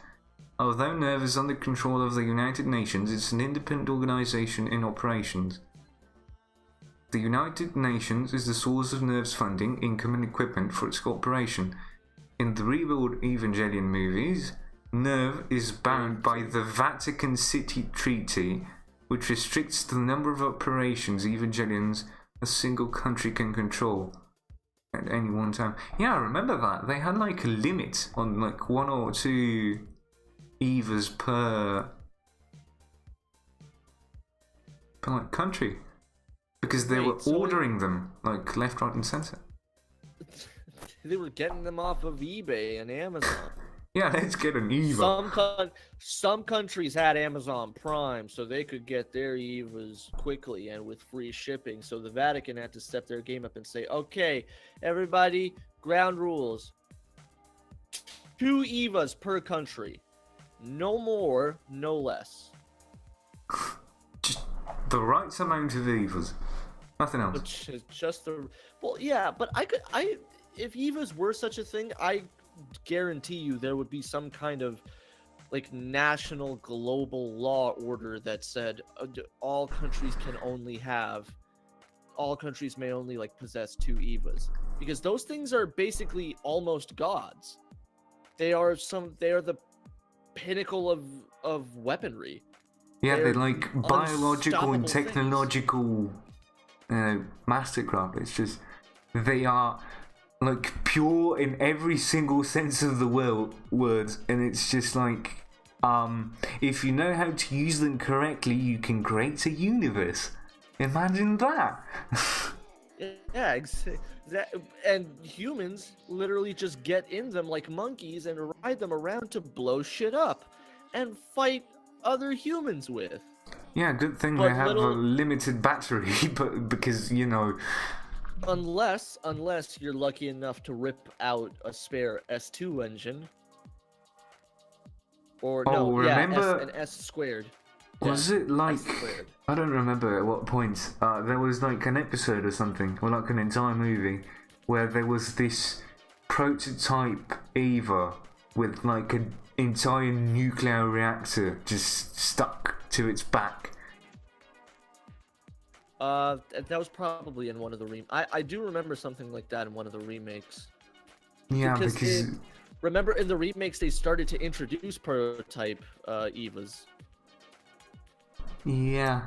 Although Nerve is under control of the United Nations, it's an independent organization in operations. The United Nations is the source of Nerve's funding, income and equipment for its cooperation. In the rebuild Evangelion movies, Nerve is bound by the Vatican City Treaty, which restricts the number of operations Evangelions a single country can control at any one time. Yeah, I remember that. They had like a limit on like 1 or 2 Evas per like country, because they were ordering them like left, right, and center. They were getting them off of eBay and Amazon. Yeah, let's get an Eva. Some countries had Amazon Prime, so they could get their Evas quickly and with free shipping. So the Vatican had to step their game up and say, "Okay, everybody, ground rules: 2 Evas per country, no more, no less." Just the right amount of Evas, nothing else. Just the yeah, but if Evas were such a thing, I guarantee you there would be some kind of like national global law order that said all countries may only like possess 2 Evas, because those things are basically almost gods. They are the pinnacle of weaponry. Yeah, they're like biological and technological mastercraft. It's just they are like pure in every single sense of the words, and it's just like if you know how to use them correctly, you can create a universe. Imagine that. Yeah, and humans literally just get in them like monkeys and ride them around to blow shit up and fight other humans with. Yeah, good thing But they have a limited battery, but because, you know... Unless you're lucky enough to rip out a spare S2 engine. Or, remember... an S squared. Was it like... I don't remember at what point. There was like an episode or something, or like an entire movie, where there was this prototype Eva with like an entire nuclear reactor just stuck to its back. That was probably in one of the I do remember something like that in one of the remakes. Yeah, because remember in the remakes they started to introduce prototype Evas. Yeah,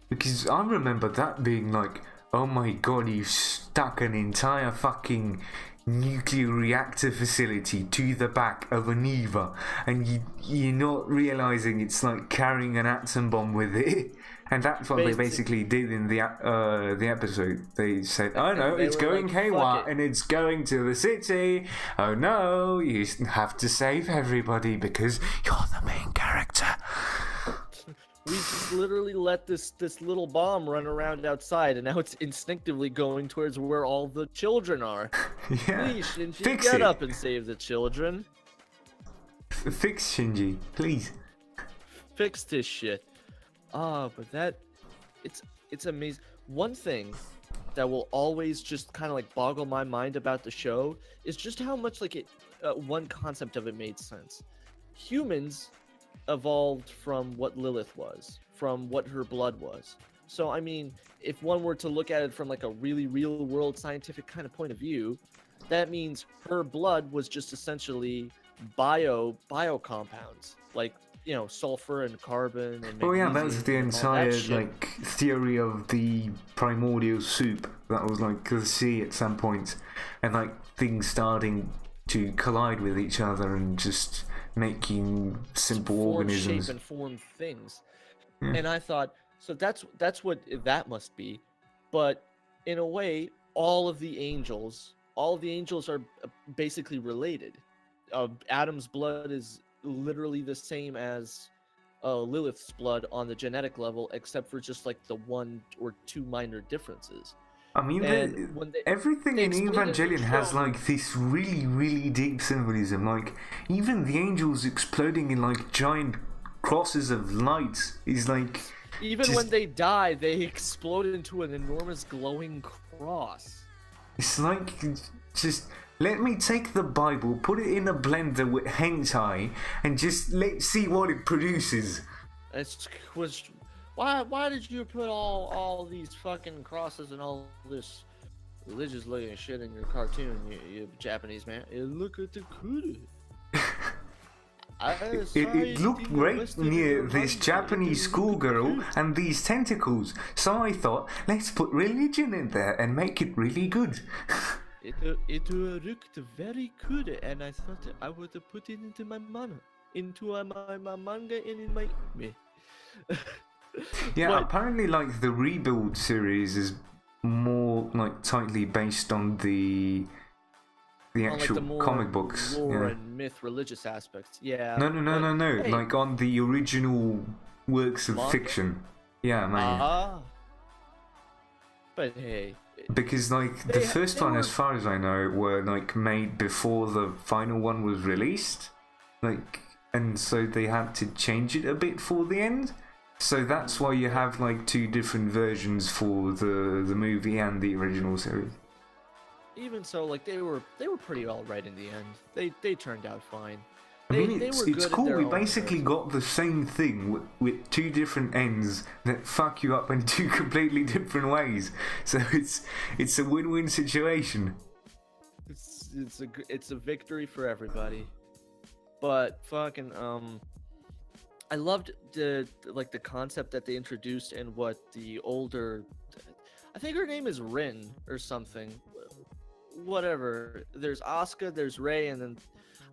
because I remember that being like, oh my god, you stuck an entire fucking nuclear reactor facility to the back of an Eva, and you're not realizing it's like carrying an atom bomb with it. And that's what they basically did in the episode. They said, "Oh no, it's going like, haywire and it's going to the city. Oh no, you have to save everybody because you're the main character." We just literally let this little bomb run around outside, and now it's instinctively going towards where all the children are. Yeah. Please, Shinji, get up and save the children. Fix Shinji, please. Fix this shit. But it's amazing. One thing that will always just kind of like boggle my mind about the show is just how much like one concept of it made sense. Humans evolved from what Lilith was, from what her blood was. So I mean, if one were to look at it from like a really real world scientific kind of point of view, that means her blood was just essentially bio compounds, like, you know, sulfur and carbon and yeah, that's the entire like theory of the primordial soup that was like the sea at some point, and like things starting to collide with each other and just making simple organisms, shape and form things. Yeah. And I thought, so that's what that must be. But in a way, all of the angels are basically related. Adam's blood is literally the same as Lilith's blood on the genetic level, except for just like the 1 or 2 minor differences. I mean, everything in Evangelion has like this really, really deep symbolism. Like even the angels exploding in like giant crosses of light is like. Even when they die, they explode into an enormous glowing cross. It's like just. Let me take the Bible, put it in a blender with hentai, and just let's see what it produces. Why did you put all these fucking crosses and all this religious looking shit in your cartoon, you Japanese man? Look at the kudu. It looked right near this Japanese schoolgirl and these tentacles, so I thought, let's put religion in there and make it really good. It looked very good, and I thought I would put it into my manga, and in my anime. Yeah, but apparently, like the Rebuild series is more like tightly based on the actual like the comic books, lore and myth, religious aspects. Yeah. No. Hey. Like on the original works of fiction. Yeah, man. But hey. Because like the first one, as far as I know, were like made before the final one was released, like, and so they had to change it a bit for the end. So that's why you have like 2 different versions for the movie and the original series. Even so, like they were pretty all right in the end. They turned out fine. I mean, it's cool. We basically got the same thing with 2 different ends that fuck you up in 2 completely different ways. So it's a win-win situation. It's a victory for everybody. But fucking I loved the concept that they introduced and what the older, I think her name is Rin or something. Whatever. There's Asuka, there's Rei, and then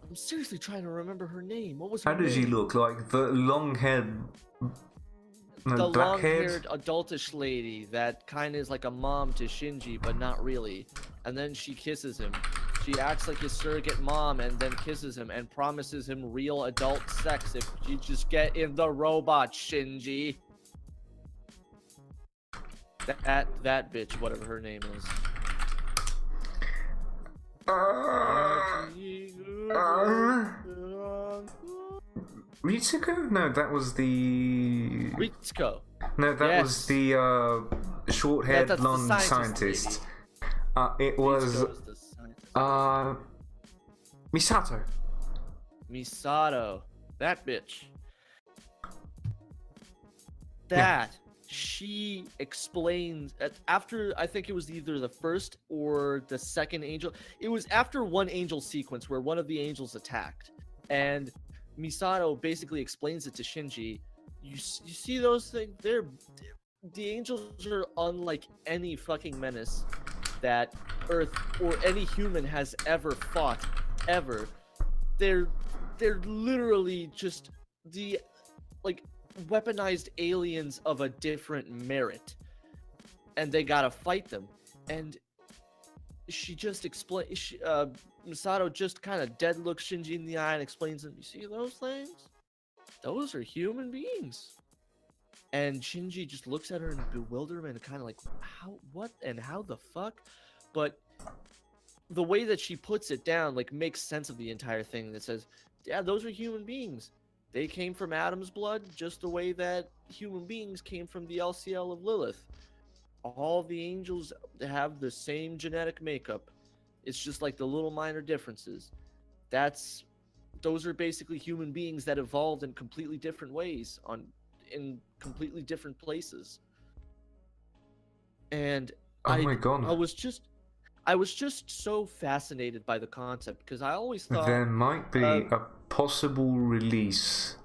I'm seriously trying to remember her name. What was her name? How does she look? Like the long head? the black-haired? long-haired adultish lady that kind of is like a mom to Shinji, but not really. And then she kisses him. She acts like his surrogate mom and then kisses him and promises him real adult sex if you just get in the robot, Shinji. That bitch, whatever her name is. Ritsuko? No, that was the... Ritsuko. No, that was the short-haired that's the blonde scientist. It was Misato. Misato. That bitch. That she explains after, I think it was either the first or the second angel. It was after one angel sequence where one of the angels attacked, and Misato basically explains it to Shinji. You see those things? The angels are unlike any fucking menace that Earth or any human has ever fought, ever. They're literally just the weaponized aliens of a different merit, and they gotta fight them. And she just explains. Misato just kind of dead looks Shinji in the eye and explains them. You see those things? Those are human beings. And Shinji just looks at her in bewilderment and kind of like, how, what, and how the fuck? But the way that she puts it down, makes sense of the entire thing. That says, yeah, those are human beings. They came from Adam's blood, just the way that human beings came from the LCL of Lilith. All the angels have the same genetic makeup. It's just like the little minor differences. Those are basically human beings that evolved in completely different ways in completely different places. And my God. I was just so fascinated by the concept because I always thought there might be a possible release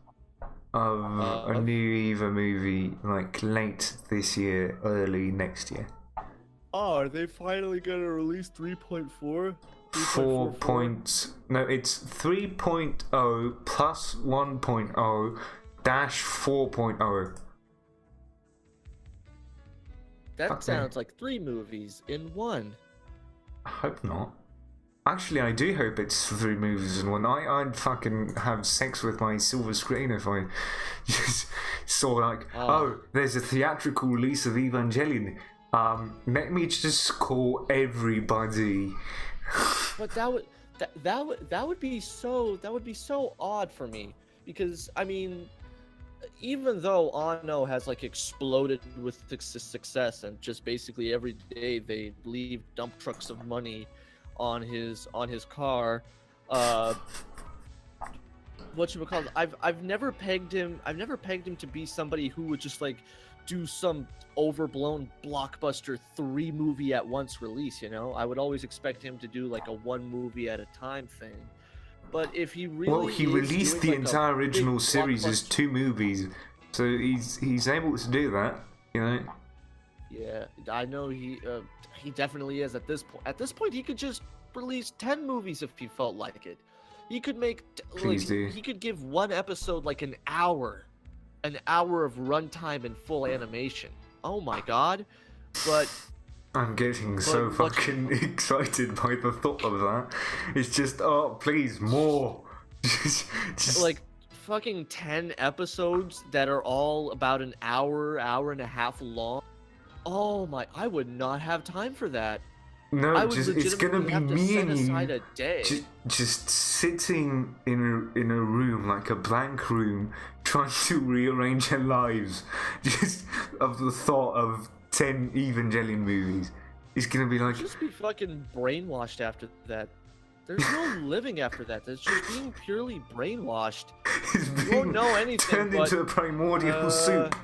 of a new EVA movie late this year, early next year. Oh, are they finally gonna release 3.4? 4 points. No, it's 3.0 plus 1.0 dash 4.0. That sounds like 3 movies in one. I hope not. Actually, I do hope it's 3 movies in one. I'd fucking have sex with my silver screen if I just saw there's a theatrical release of Evangelion. Let me just call everybody. But that would be so odd for me, because I mean, even though Anno has exploded with success and just basically every day they leave dump trucks of money on his car, whatchamacallit, I've never pegged him to be somebody who would just do some overblown blockbuster 3 movie at once release, I would always expect him to do a 1 movie at a time thing. But if he really he released the entire original series as 2 movies, so he's able to do that, Yeah, I know he definitely is at this point. At this point, he could just release 10 movies if he felt like it. He could make he could give one episode an hour of runtime and full animation. Oh my God! But I'm getting so fucking excited by the thought of that. It's just, please, more. just fucking 10 episodes that are all about an hour and a half long. Oh my! I would not have time for that. No, it's gonna be me and you a day. just sitting in a room, a blank room, trying to rearrange our lives, just of the thought of 10 Evangelion movies. It's gonna be just be fucking brainwashed after that. There's no living after that. There's just being purely brainwashed. You won't know anything. Turned into a primordial soup.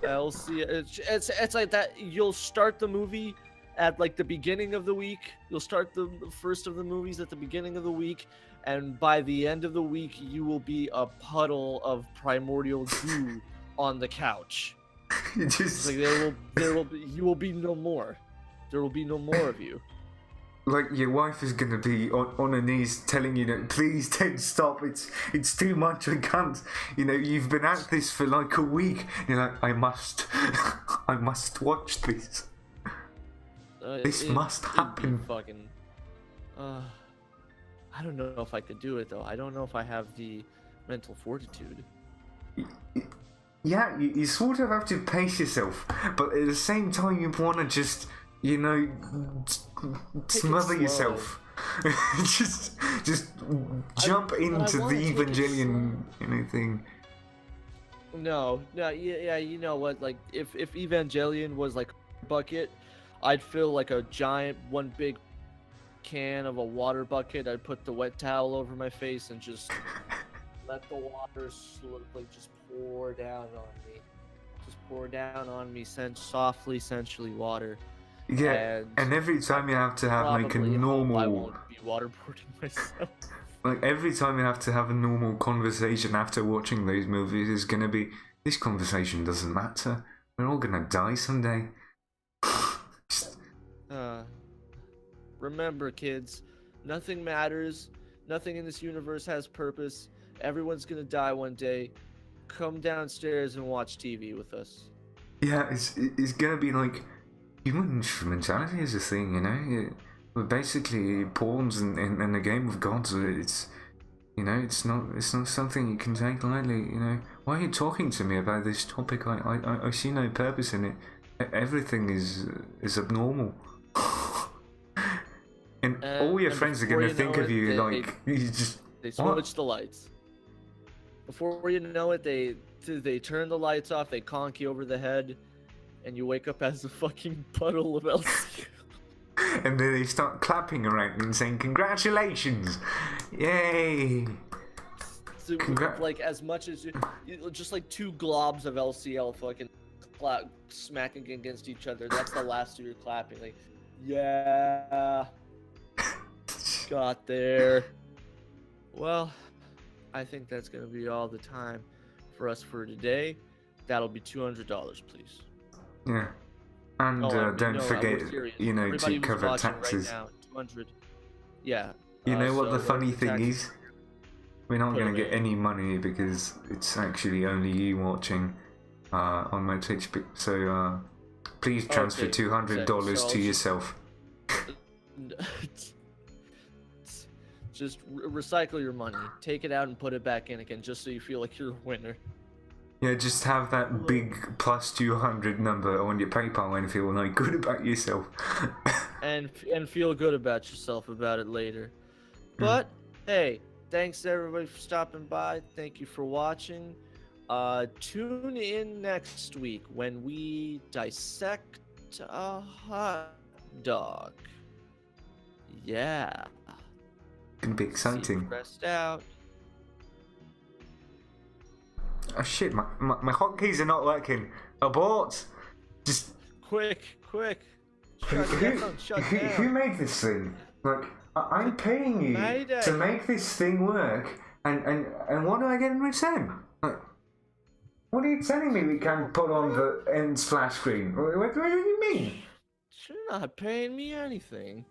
I'll see. It's like that. You'll start the movie at the beginning of the week. You'll start the first of the movies at the beginning of the week, and by the end of the week, you will be a puddle of primordial goo on the couch. You will be no more. There will be no more of you. like your wife is gonna be on her knees telling you that please Ted stop, it's too much, I can't, you've been at this for like a week, you're like, I must watch this. This must happen. Fucking I don't know if I could do it though. I don't know if I have the mental fortitude. Yeah, you sort of have to pace yourself, but at the same time you want to just smother yourself. just jump into the Evangelion thing. No, yeah, you know what? Like, if Evangelion was like a bucket, I'd fill like a giant one big can of a water bucket. I'd put the wet towel over my face and just let the water slowly just pour down on me. Just pour down on me, softly, sensually water. Yeah, and every time you have to have like a normal... I won't be waterboarding myself. Like every time you have to have a normal conversation after watching those movies is gonna be, this conversation doesn't matter. We're all gonna die someday. Remember, kids, nothing matters. Nothing in this universe has purpose. Everyone's gonna die one day. Come downstairs and watch TV with us. Yeah, it's gonna be like human instrumentality is a thing, We're basically pawns in the game of gods. It's it's not something you can take lightly. Why are you talking to me about this topic? I see no purpose in it. Everything is abnormal. And all your friends are gonna think of you like you just. They switch the lights. Before you know it, they turn the lights off. They conk you over the head, and you wake up as a fucking puddle of LC. And then they start clapping around and saying, "Congratulations, yay!" So, like as much as you, just like two globs of LCL fucking smacking against each other. That's the last of your clapping. Like, yeah, got there. Well, I think that's gonna be all the time for us for today. That'll be $200, please. Yeah. And don't forget, to cover taxes. Right now, 200. Yeah. You know what the funny thing is? We're not going to get any money because it's actually only you watching on my Twitch. So please transfer $200 to yourself. Just recycle your money. Take it out and put it back in again, just so you feel like you're a winner. Yeah, just have that big plus 200 number on your PayPal and feel like good about yourself. and feel good about yourself about it later. But hey, thanks to everybody for stopping by. Thank you for watching. Tune in next week when we dissect a hot dog. Yeah. Gonna be exciting. Pressed out. Oh shit, my hotkeys are not working. Abort! Just... Quick! Shut down. Who made this thing? Like, I'm paying you to make this thing work, and what do I get in return? Like, what are you telling me we can't put on the end splash screen? What do you mean? You're not paying me anything.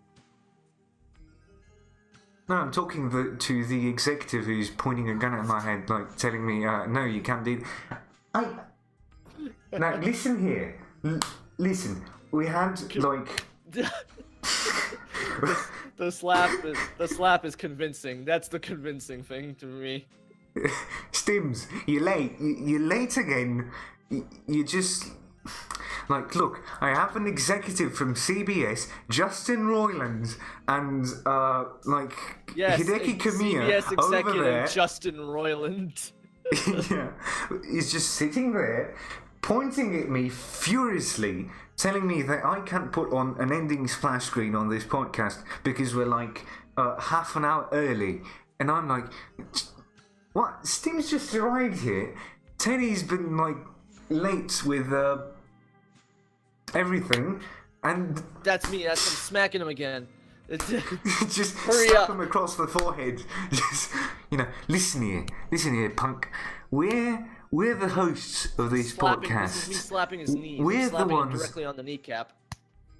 No, I'm talking to the executive who's pointing a gun at my head, like telling me, no, you can't do that. Now, listen here. Listen, we had, like... the slap is convincing. That's the convincing thing to me. Stims, you're late. You're late again. You just... Like, look, I have an executive from CBS, Justin Roiland, and, yes, Hideki Kamiya CBS executive over there. Justin Roiland. Yeah, he's just sitting there, pointing at me furiously, telling me that I can't put on an ending splash screen on this podcast because we're, like, half an hour early. And I'm like, what? Stim's just arrived here. Teddy's been, like, late with, everything, and that's me. I'm smacking him again. Just hurry slap up. him across the forehead. Just, listen here, punk. We're the hosts of this podcast. This is me slapping his knee. We're slapping the ones him directly on the kneecap.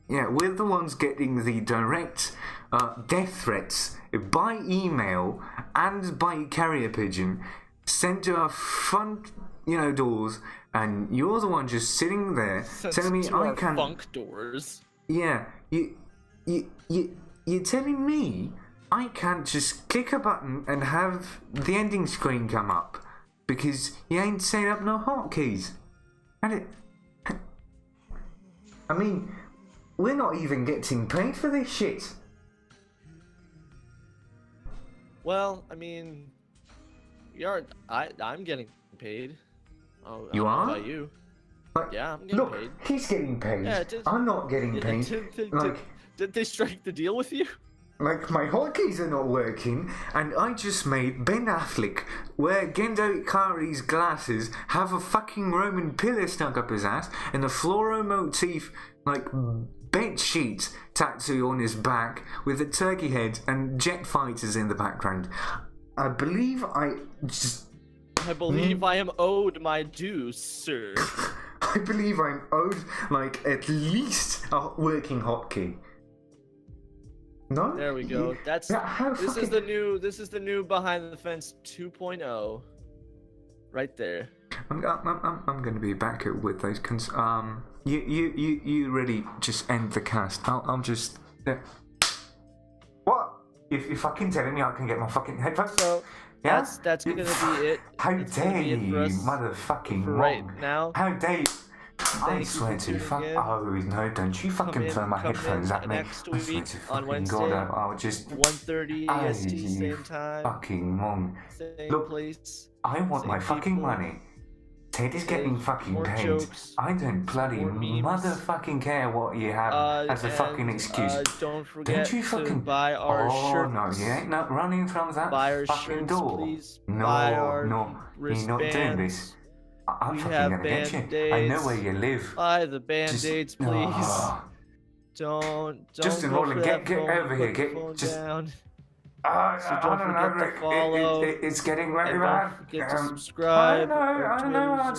we're the ones getting the direct death threats by email and by carrier pigeon sent to our front, doors, and you're the one just sitting there telling me I can't. Funk doors. Yeah, you're telling me I can't just click a button and have the ending screen come up because you ain't set up no hotkeys. I mean, we're not even getting paid for this shit. Well, I mean, I'm getting paid. Oh, you are? How about you? Like, yeah, I'm getting look, paid. He's getting paid. Yeah, I'm not getting paid. Did they strike the deal with you? Like, my hotkeys are not working, and I just made Ben Affleck wear Gendo Ikari's glasses, have a fucking Roman pillar stuck up his ass, and a floral motif, like, bed sheet tattoo on his back with a turkey head and jet fighters in the background. I believe I am owed my dues, sir. I believe I'm owed, like, at least a working hotkey. No? There we go. This is the new behind the fence 2.0. Right there. I'm going to be back with those you really just end the cast. I'll just what? If you're fucking telling me I can get my fucking headphones. So yeah? That's gonna be it. How dare you, motherfucking right wrong. now. How dare you? I swear to fuck. Oh no! Don't you fucking throw my headphones at me! Next I swear week to on fucking Wednesday, God, I'll just 1:30 EST, same time. Fucking mong. Same place. I want my fucking money. Ted is getting fucking paid. Jokes, I don't bloody motherfucking care what you have as a fucking excuse. Don't forget you fucking to buy our shirts. Oh no, you ain't not running from that fucking shirts, door. Please. No, you're not doing this. I'm fucking gonna get you. I know where you live. Buy the band-aids, please. Oh. Don't Justin Roland, get over here. Get just down. So don't forget to follow. It's getting very bad. Don't forget to subscribe. I don't know.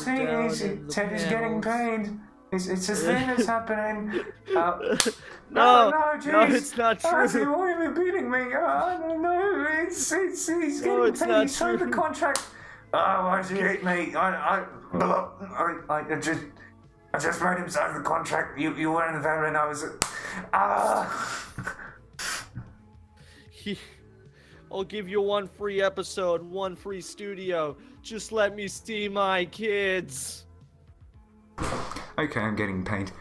Ted is getting paid. It's a thing that's happening. No, it's not true. Why are you beating me? I don't know. He's getting paid. He signed the contract. Why does he hate me? I just made him sign the contract. You weren't there, and I was. I'll give you one free episode, one free studio. Just let me see my kids. Okay, I'm getting paid.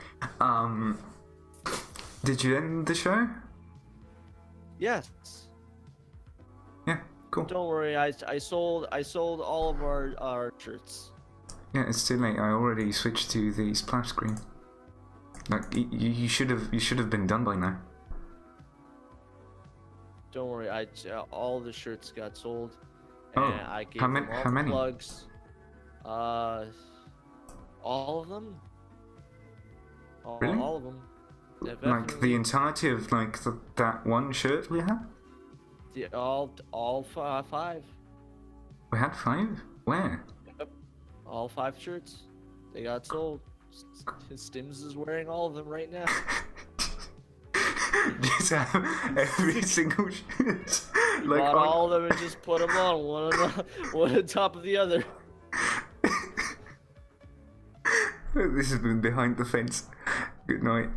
Did you end the show? Yes. Yeah, cool. Don't worry, I sold all of our shirts. Yeah, it's too late. I already switched to the splash screen. Like you should have been done by now. Don't worry, all the shirts got sold. Oh, and I gave how them all many? Plugs. All of them. Really? All of them. Yeah, like the entirety of like that one shirt we had? Yeah, all 5. We had 5? Where? Yep. All 5 shirts. They got sold. Stims is wearing all of them right now. Just have every single shirt. Like bought all of them and just put them on one on top of the other. This has been Behind the Fence. Good night.